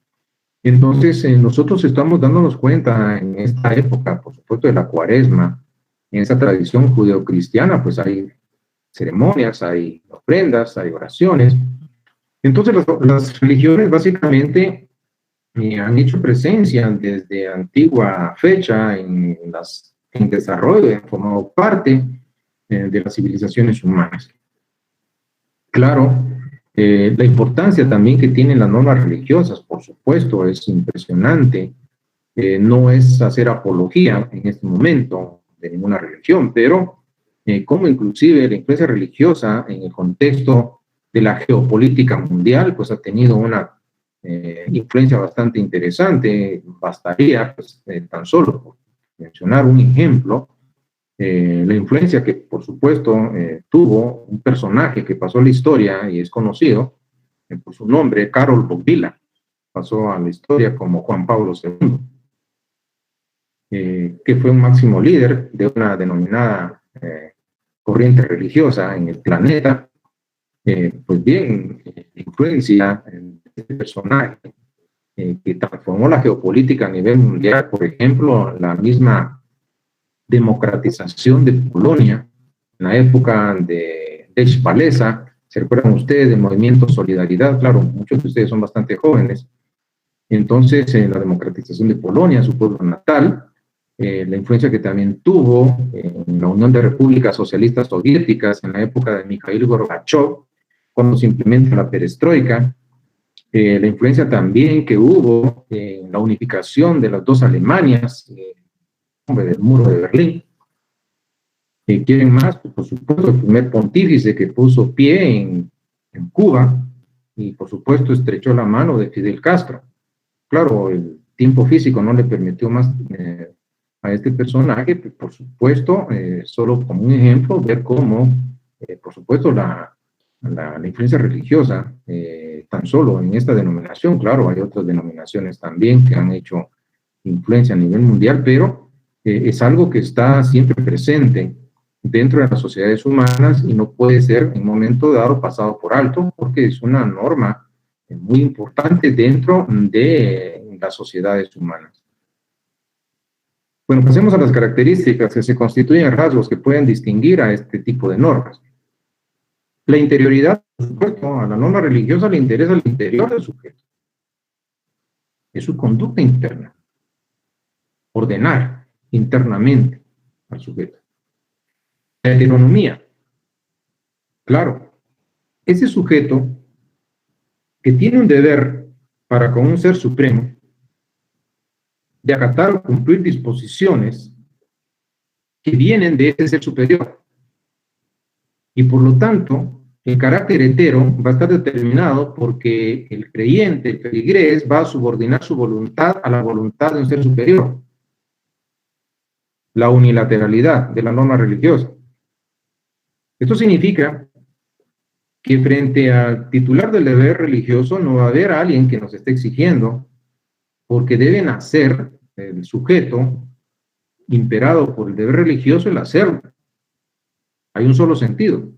Entonces, nosotros estamos dándonos cuenta en esta época, por supuesto, de la Cuaresma, en esa tradición judeocristiana, pues hay ceremonias, hay ofrendas, hay oraciones. Entonces, las religiones básicamente han hecho presencia desde antigua fecha en desarrollo, han formado parte de las civilizaciones humanas. Claro, la importancia también que tienen las normas religiosas, por supuesto, es impresionante. No es hacer apología en este momento de ninguna religión, pero como inclusive la influencia religiosa en el contexto de la geopolítica mundial, pues ha tenido una influencia bastante interesante. Bastaría, pues, tan solo por mencionar un ejemplo, la influencia que, por supuesto, tuvo un personaje que pasó a la historia y es conocido por su nombre, Karol Wojtyła, pasó a la historia como Juan Pablo II, que fue un máximo líder de una denominada corriente religiosa en el planeta. Pues bien, influencia de este personaje que transformó la geopolítica a nivel mundial. Por ejemplo, la misma democratización de Polonia en la época de Lech Walesa. ¿Se recuerdan ustedes del movimiento Solidaridad? Claro, muchos de ustedes son bastante jóvenes. Entonces, la democratización de Polonia, su pueblo natal, la influencia que también tuvo en la Unión de Repúblicas Socialistas Soviéticas en la época de Mikhail Gorbachev, cuando se implementa la perestroika, la influencia también que hubo en la unificación de las dos Alemanias, del muro de Berlín. ¿Quieren más? Pues, por supuesto, el primer pontífice que puso pie en Cuba y, por supuesto, estrechó la mano de Fidel Castro. Claro, el tiempo físico no le permitió más a este personaje, pues, por supuesto, solo como un ejemplo, ver cómo, por supuesto, la influencia religiosa, tan solo en esta denominación. Claro, hay otras denominaciones también que han hecho influencia a nivel mundial, pero es algo que está siempre presente dentro de las sociedades humanas y no puede ser en un momento dado pasado por alto, porque es una norma muy importante dentro de las sociedades humanas. Bueno, pasemos a las características que se constituyen rasgos que pueden distinguir a este tipo de normas. La interioridad, por supuesto, a la norma religiosa le interesa el interior del sujeto. Es su conducta interna. Ordenar internamente al sujeto. La heteronomía. Claro, ese sujeto que tiene un deber para con un ser supremo de acatar o cumplir disposiciones que vienen de ese ser superior. Y por lo tanto, el carácter hetero va a estar determinado porque el creyente, el feligrés, va a subordinar su voluntad a la voluntad de un ser superior. La unilateralidad de la norma religiosa. Esto significa que frente al titular del deber religioso no va a haber alguien que nos esté exigiendo, porque debe nacer el sujeto imperado por el deber religioso el hacerlo. Hay un solo sentido.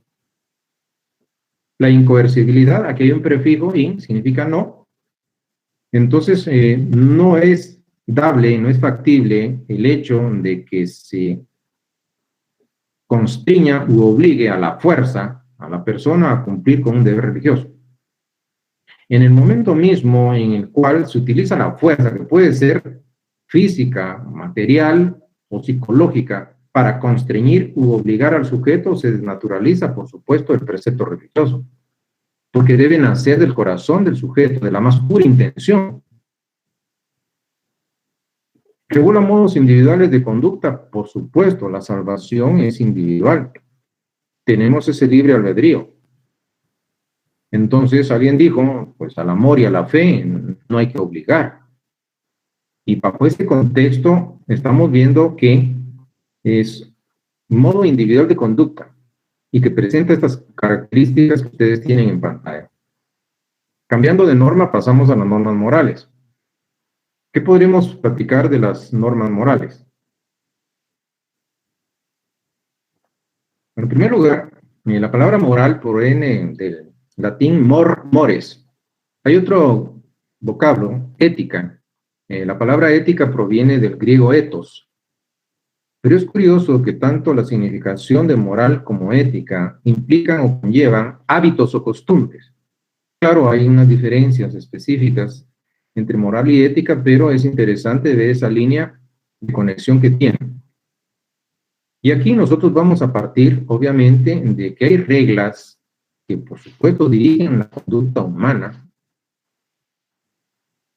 La incoercibilidad, aquí hay un prefijo in, significa no. Entonces, no es dable, no es factible el hecho de que se constriña u obligue a la fuerza a la persona a cumplir con un deber religioso. En el momento mismo en el cual se utiliza la fuerza, que puede ser física, material o psicológica, para constreñir u obligar al sujeto, se desnaturaliza, por supuesto, el precepto religioso, porque debe nacer del corazón del sujeto, de la más pura intención. Regula modos individuales de conducta, por supuesto, la salvación es individual. Tenemos ese libre albedrío. Entonces alguien dijo, pues al amor y a la fe no hay que obligar. Y bajo este contexto estamos viendo que es un modo individual de conducta y que presenta estas características que ustedes tienen en pantalla. Cambiando de norma, pasamos a las normas morales. ¿Qué podríamos platicar de las normas morales? En primer lugar, la palabra moral proviene del latín mores. Hay otro vocablo, ética. La palabra ética proviene del griego ethos. Pero es curioso que tanto la significación de moral como ética implican o conllevan hábitos o costumbres. Claro, hay unas diferencias específicas entre moral y ética, pero es interesante ver esa línea de conexión que tienen. Y aquí nosotros vamos a partir, obviamente, de que hay reglas que, por supuesto, dirigen la conducta humana.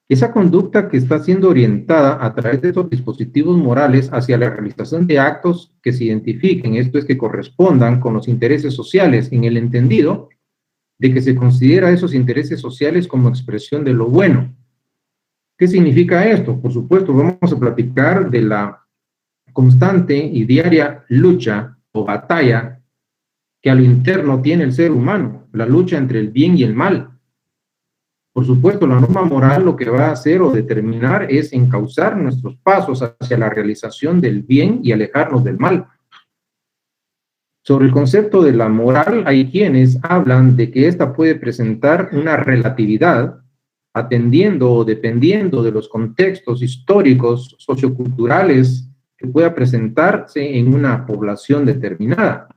Esa conducta que está siendo orientada a través de estos dispositivos morales hacia la realización de actos que se identifiquen, esto es, que correspondan con los intereses sociales, en el entendido de que se considera esos intereses sociales como expresión de lo bueno. ¿Qué significa esto? Por supuesto, vamos a platicar de la constante y diaria lucha o batalla que a lo interno tiene el ser humano, la lucha entre el bien y el mal. Por supuesto, la norma moral lo que va a hacer o determinar es encauzar nuestros pasos hacia la realización del bien y alejarnos del mal. Sobre el concepto de la moral, hay quienes hablan de que ésta puede presentar una relatividad atendiendo o dependiendo de los contextos históricos, socioculturales que pueda presentarse en una población determinada.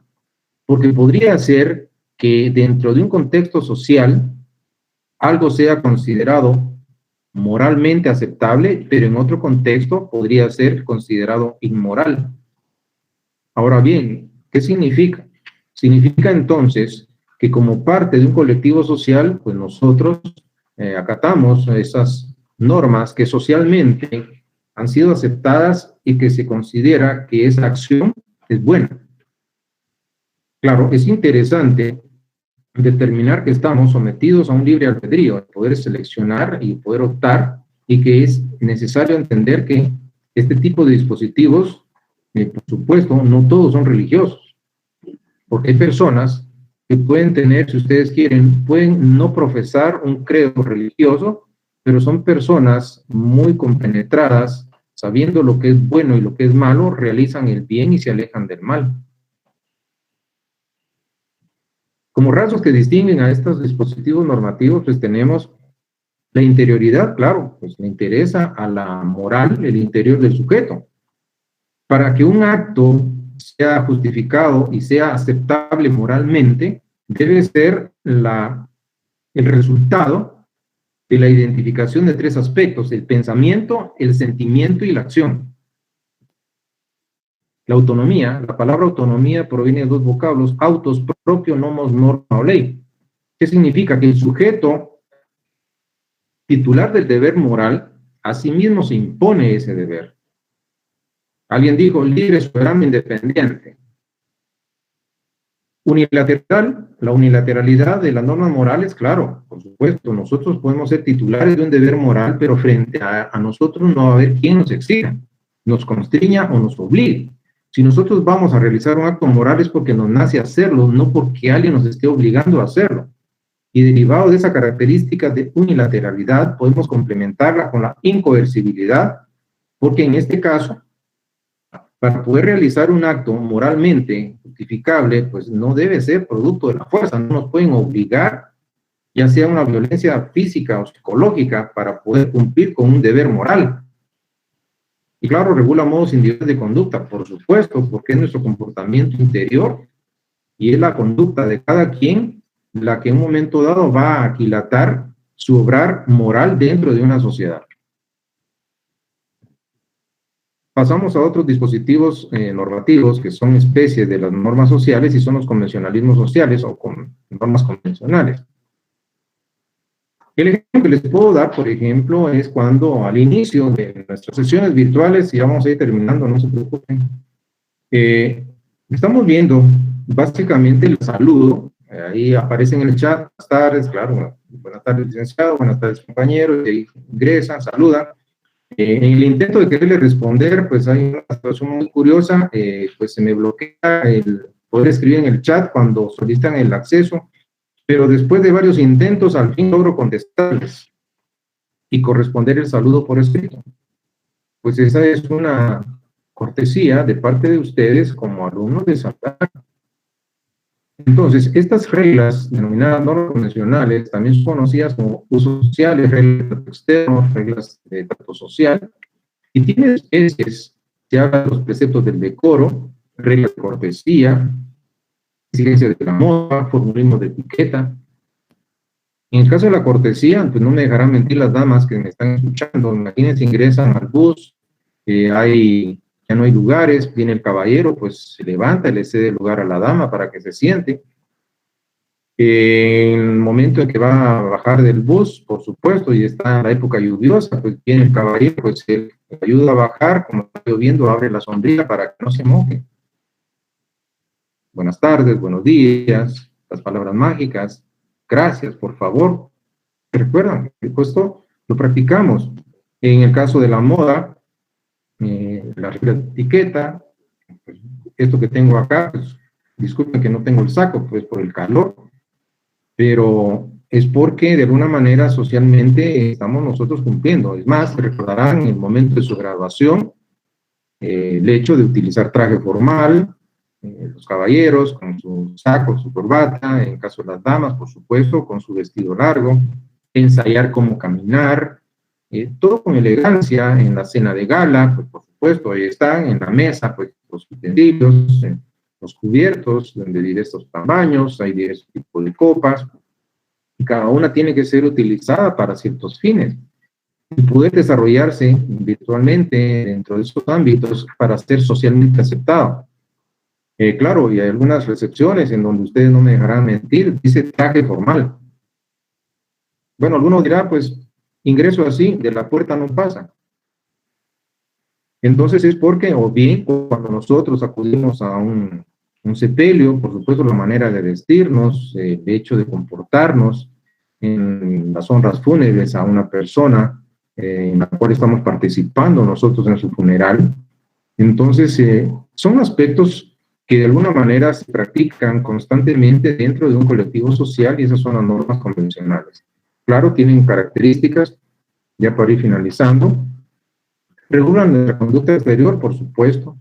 Porque podría ser que dentro de un contexto social algo sea considerado moralmente aceptable, pero en otro contexto podría ser considerado inmoral. Ahora bien, ¿qué significa? Significa entonces que como parte de un colectivo social, pues nosotros acatamos esas normas que socialmente han sido aceptadas y que se considera que esa acción es buena. Claro, es interesante determinar que estamos sometidos a un libre albedrío, de poder seleccionar y poder optar, y que es necesario entender que este tipo de dispositivos, por supuesto, no todos son religiosos, porque hay personas que pueden tener, si ustedes quieren, pueden no profesar un credo religioso, pero son personas muy compenetradas, sabiendo lo que es bueno y lo que es malo, realizan el bien y se alejan del mal. Como rasgos que distinguen a estos dispositivos normativos, pues tenemos la interioridad, claro, pues le interesa a la moral el interior del sujeto. Para que un acto sea justificado y sea aceptable moralmente, debe ser el resultado de la identificación de tres aspectos: el pensamiento, el sentimiento y la acción. La autonomía, la palabra autonomía proviene de dos vocablos: autos, propio, nomos, norma o ley. ¿Qué significa? Que el sujeto titular del deber moral a sí mismo se impone ese deber. Alguien dijo: libre, soberano, independiente. Unilateral, la unilateralidad de las normas morales, claro, por supuesto, nosotros podemos ser titulares de un deber moral, pero frente a nosotros no va a haber quien nos exija, nos constriña o nos obligue. Si nosotros vamos a realizar un acto moral es porque nos nace hacerlo, no porque alguien nos esté obligando a hacerlo. Y derivado de esa característica de unilateralidad, podemos complementarla con la incoercibilidad, porque en este caso, para poder realizar un acto moralmente justificable, pues no debe ser producto de la fuerza, no nos pueden obligar, ya sea una violencia física o psicológica, para poder cumplir con un deber moral. Y claro, regula modos individuales de conducta, por supuesto, porque es nuestro comportamiento interior y es la conducta de cada quien la que en un momento dado va a aquilatar su obrar moral dentro de una sociedad. Pasamos a otros dispositivos normativos que son especies de las normas sociales y son los convencionalismos sociales o con normas convencionales. El ejemplo que les puedo dar, por ejemplo, es cuando al inicio de nuestras sesiones virtuales, y ya vamos a ir terminando, no se preocupen, estamos viendo básicamente el saludo, ahí aparece en el chat: buenas tardes, claro, buenas tardes licenciado, buenas tardes compañeros, y ahí ingresan, saludan. En el intento de quererle responder, pues hay una situación muy curiosa, pues se me bloquea el poder escribir en el chat cuando solicitan el acceso, pero después de varios intentos, al fin logro contestarles y corresponder el saludo por escrito. Pues esa es una cortesía de parte de ustedes como alumnos de saludar. Entonces, estas reglas, denominadas normas convencionales, también son conocidas como usos sociales, reglas de trato externo, reglas de trato social, y tienen especies. Se habla de los preceptos del decoro, reglas de cortesía, exigencia de la moda, formulismo de etiqueta. En el caso de la cortesía, pues no me dejarán mentir las damas que me están escuchando. Imagínense, ingresan al bus, hay ya no hay lugares, viene el caballero, pues se levanta, le cede el lugar a la dama para que se siente. En el momento en que va a bajar del bus, por supuesto, y está en la época lluviosa, pues viene el caballero, pues él le ayuda a bajar, como está lloviendo, abre la sombrilla para que no se moje. Buenas tardes, buenos días, las palabras mágicas, gracias, por favor. Recuerdan, esto lo practicamos. En el caso de la moda, la regla de etiqueta, pues, esto que tengo acá, pues, disculpen que no tengo el saco, pues por el calor, pero es porque de alguna manera socialmente estamos nosotros cumpliendo. Es más, recordarán en el momento de su graduación el hecho de utilizar traje formal, los caballeros con su saco, su corbata, en caso de las damas, por supuesto, con su vestido largo, ensayar cómo caminar, todo con elegancia. En la cena de gala, pues por supuesto, ahí están, en la mesa, pues los utensilios, los cubiertos, de diversos tamaños, hay diversos tipos de copas, y cada una tiene que ser utilizada para ciertos fines, y poder desarrollarse virtualmente dentro de esos ámbitos para ser socialmente aceptado. Claro, y hay algunas recepciones en donde ustedes no me dejarán mentir, dice traje formal. Bueno, alguno dirá, pues, ingreso así, de la puerta no pasa. Entonces es porque, o bien, cuando nosotros acudimos a un sepelio, por supuesto, la manera de vestirnos, el hecho de comportarnos en las honras fúnebres a una persona en la cual estamos participando nosotros en su funeral. Entonces, son aspectos que de alguna manera se practican constantemente dentro de un colectivo social, y esas son las normas convencionales. Claro, tienen características, ya para ir finalizando. Regulan nuestra conducta exterior, por supuesto.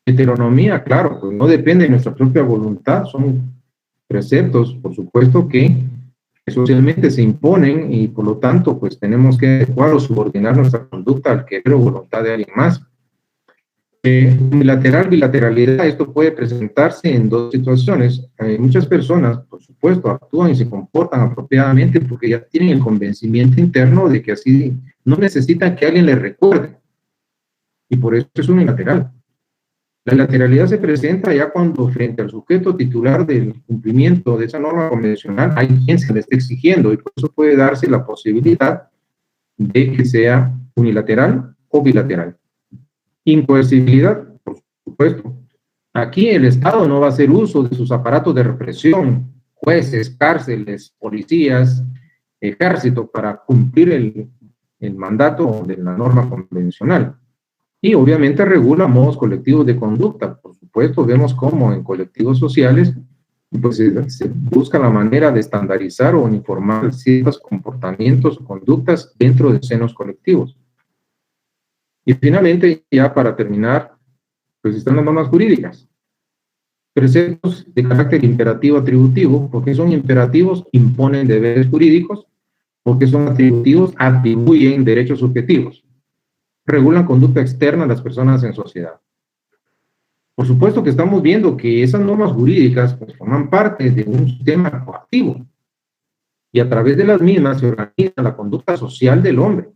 Heteronomía, claro, pues no depende de nuestra propia voluntad, son preceptos, por supuesto, que socialmente se imponen, y por lo tanto, pues tenemos que adecuar o subordinar nuestra conducta al querer o voluntad de alguien más. Unilateral, bilateralidad, esto puede presentarse en dos situaciones. Muchas personas, por supuesto, actúan y se comportan apropiadamente porque ya tienen el convencimiento interno de que así no necesitan que alguien les recuerde, y por eso es unilateral. La bilateralidad se presenta ya cuando frente al sujeto titular del cumplimiento de esa norma convencional hay quien se le está exigiendo, y por eso puede darse la posibilidad de que sea unilateral o bilateral. Incoercibilidad, por supuesto. Aquí el Estado no va a hacer uso de sus aparatos de represión, jueces, cárceles, policías, ejército, para cumplir el mandato de la norma convencional. Y obviamente regula modos colectivos de conducta. Por supuesto, vemos cómo en colectivos sociales pues, se busca la manera de estandarizar o uniformar ciertos comportamientos o conductas dentro de senos colectivos. Y finalmente, ya para terminar, pues están las normas jurídicas. Preceptos de carácter imperativo atributivo. Porque son imperativos, imponen deberes jurídicos. Porque son atributivos, atribuyen derechos subjetivos. Regulan conducta externa de las personas en sociedad. Por supuesto que estamos viendo que esas normas jurídicas pues, forman parte de un sistema coactivo, y a través de las mismas se organiza la conducta social del hombre,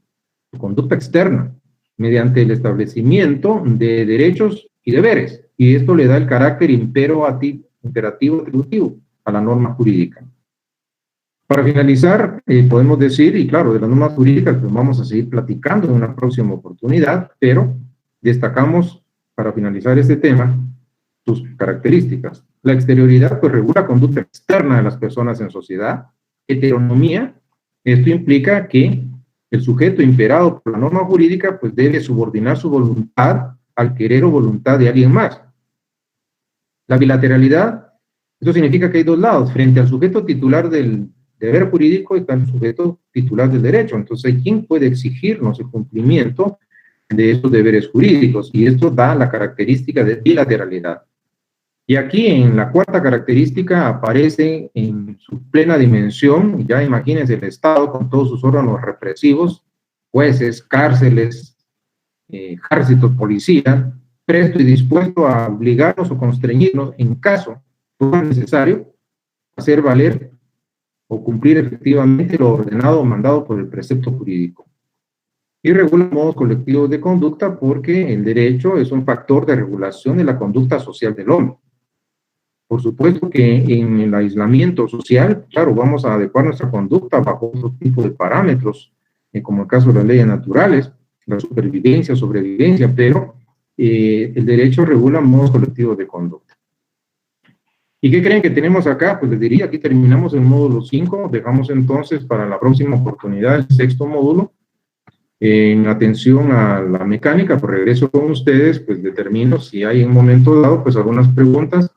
su conducta externa, mediante el establecimiento de derechos y deberes, y esto le da el carácter imperativo atributivo a la norma jurídica. Para finalizar, podemos decir, y claro, de las normas jurídicas pues vamos a seguir platicando en una próxima oportunidad, pero destacamos, para finalizar este tema, sus características. La exterioridad pues regula conducta externa de las personas en sociedad. Heteronomía, esto implica que el sujeto imperado por la norma jurídica pues debe subordinar su voluntad al querer o voluntad de alguien más. La bilateralidad, esto significa que hay dos lados. Frente al sujeto titular del deber jurídico está el sujeto titular del derecho. Entonces, ¿quién puede exigirnos el cumplimiento de esos deberes jurídicos? Y esto da la característica de bilateralidad. Y aquí en la cuarta característica aparece en su plena dimensión, ya imagínense el Estado con todos sus órganos represivos, jueces, cárceles, ejército, policía, presto y dispuesto a obligarnos o constreñirnos en caso necesario a hacer valer o cumplir efectivamente lo ordenado o mandado por el precepto jurídico. Y regula modos colectivos de conducta porque el derecho es un factor de regulación de la conducta social del hombre. Por supuesto que en el aislamiento social, claro, vamos a adecuar nuestra conducta bajo otro tipo de parámetros, como el caso de las leyes naturales, la supervivencia, sobrevivencia, pero el derecho regula modos colectivos de conducta. ¿Y qué creen que tenemos acá? Pues les diría, aquí terminamos el módulo 5, dejamos entonces para la próxima oportunidad el sexto módulo. En atención a la mecánica, por regreso con ustedes, pues determino si hay en un momento dado, pues algunas preguntas.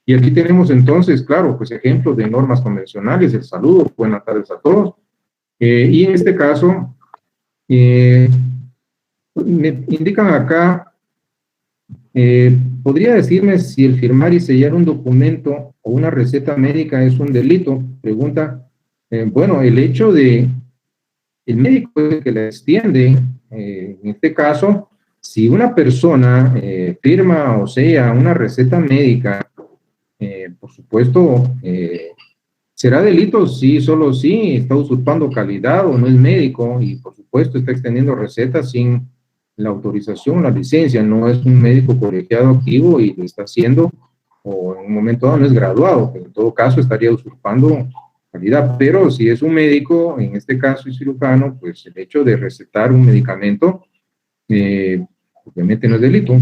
Y aquí tenemos entonces, claro, pues ejemplos de normas convencionales, el saludo, buenas tardes a todos. Y en este caso, me indican acá, ¿podría decirme si el firmar y sellar un documento o una receta médica es un delito? Pregunta, bueno, el hecho de, el médico es el que la extiende, en este caso, si una persona firma o sella una receta médica, por supuesto, ¿será delito? Sí, solo sí, está usurpando calidad o no es médico y por supuesto está extendiendo recetas sin la autorización, la licencia, no es un médico colegiado activo y lo está haciendo, o en un momento dado no es graduado, pero en todo caso estaría usurpando calidad, pero si es un médico, en este caso es cirujano, pues el hecho de recetar un medicamento, obviamente no es delito.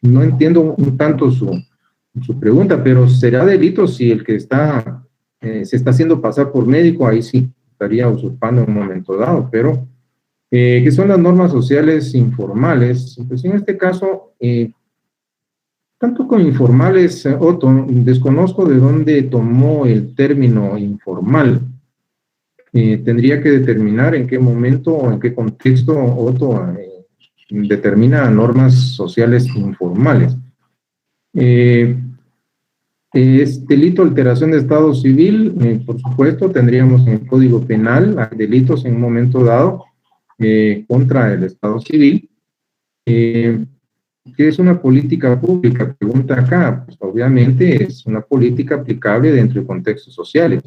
No entiendo un tanto su pregunta, pero ¿será delito si el que está, se está haciendo pasar por médico? Ahí sí, estaría usurpando en un momento dado, pero ¿qué son las normas sociales informales? Pues en este caso, tanto con informales, Otto, desconozco de dónde tomó el término informal. Tendría que determinar en qué momento o en qué contexto Otto determina normas sociales informales. Es delito alteración de estado civil, por supuesto, tendríamos en el Código Penal delitos en un momento dado contra el estado civil. ¿Qué es una política pública? Pregunta acá. Pues obviamente es una política aplicable dentro de contextos sociales.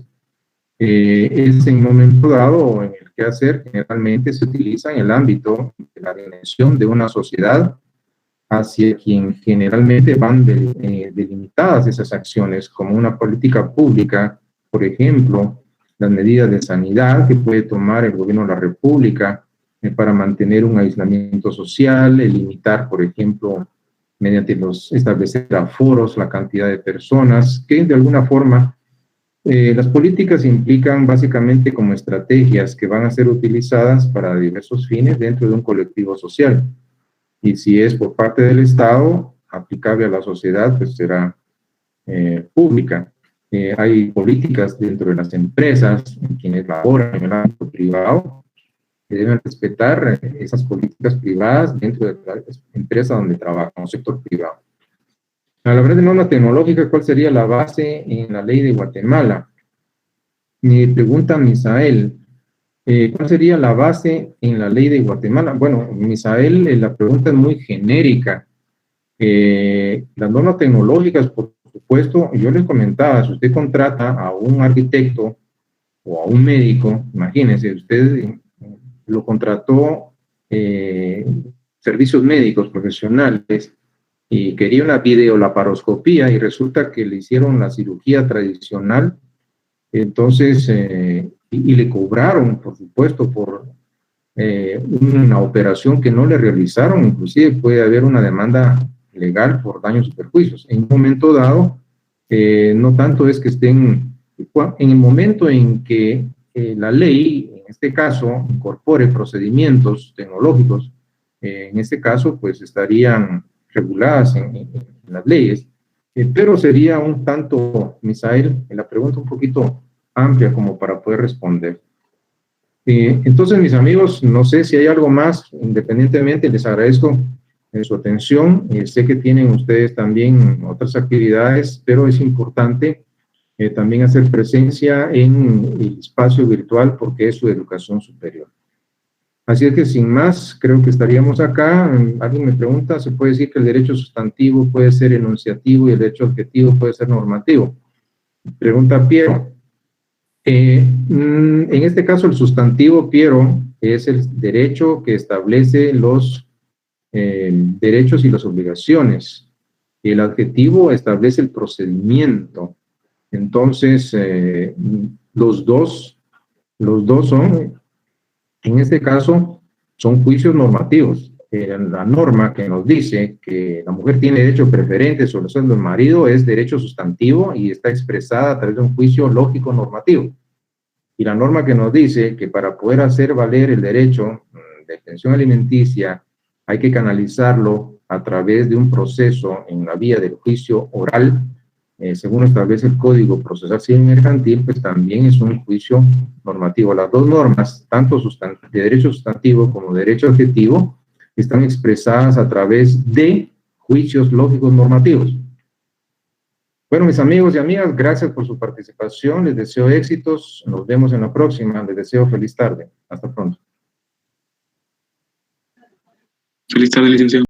Es en un momento dado en el que hacer generalmente se utiliza en el ámbito de la dimensión de una sociedad hacia quien generalmente van delimitadas esas acciones, como una política pública, por ejemplo, las medidas de sanidad que puede tomar el gobierno de la República para mantener un aislamiento social, limitar, por ejemplo, mediante establecer aforos, la cantidad de personas, que de alguna forma las políticas implican básicamente como estrategias que van a ser utilizadas para diversos fines dentro de un colectivo social. Y si es por parte del Estado, aplicable a la sociedad, pues será pública. Hay políticas dentro de las empresas, quienes laboran en el ámbito privado, que deben respetar esas políticas privadas dentro de la empresa donde trabajan, o sector privado. A la hora de norma tecnológica, ¿cuál sería la base en la ley de Guatemala? Me pregunta Misael, ¿cuál sería la base en la ley de Guatemala? Bueno, Misael, la pregunta es muy genérica. Las normas tecnológicas, por supuesto, yo les comentaba, si usted contrata a un arquitecto o a un médico, imagínense, usted lo contrató servicios médicos profesionales y quería una videolaparoscopía y resulta que le hicieron la cirugía tradicional, entonces, y le cobraron, por supuesto, por una operación que no le realizaron, inclusive puede haber una demanda legal por daños y perjuicios. En un momento dado, no tanto es que estén, en el momento en que la ley, en este caso, incorpore procedimientos tecnológicos, en este caso, pues estarían reguladas en las leyes, pero sería un tanto, Misael, la pregunta un poquito amplia como para poder responder. Entonces, mis amigos, no sé si hay algo más, independientemente, les agradezco su atención. Sé que tienen ustedes también otras actividades, pero es importante también hacer presencia en el espacio virtual porque es su educación superior. Así es que sin más, creo que estaríamos acá. Alguien me pregunta, ¿se puede decir que el derecho sustantivo puede ser enunciativo y el derecho objetivo puede ser normativo? Pregunta Piero. En este caso, el sustantivo, Piero, es el derecho que establece los derechos y las obligaciones. El adjetivo establece el procedimiento. Entonces, los dos son, en este caso, son juicios normativos. La norma que nos dice que la mujer tiene derecho preferente sobre el sueldo del marido es derecho sustantivo y está expresada a través de un juicio lógico normativo. Y la norma que nos dice que para poder hacer valer el derecho de pensión alimenticia hay que canalizarlo a través de un proceso en la vía del juicio oral, según establece el Código Procesal Civil y Mercantil, pues también es un juicio normativo. Las dos normas, tanto de derecho sustantivo como de derecho adjetivo, están expresadas a través de juicios lógicos normativos. Bueno, mis amigos y amigas, gracias por su participación. Les deseo éxitos. Nos vemos en la próxima. Les deseo feliz tarde. Hasta pronto. Feliz tarde, licenciado.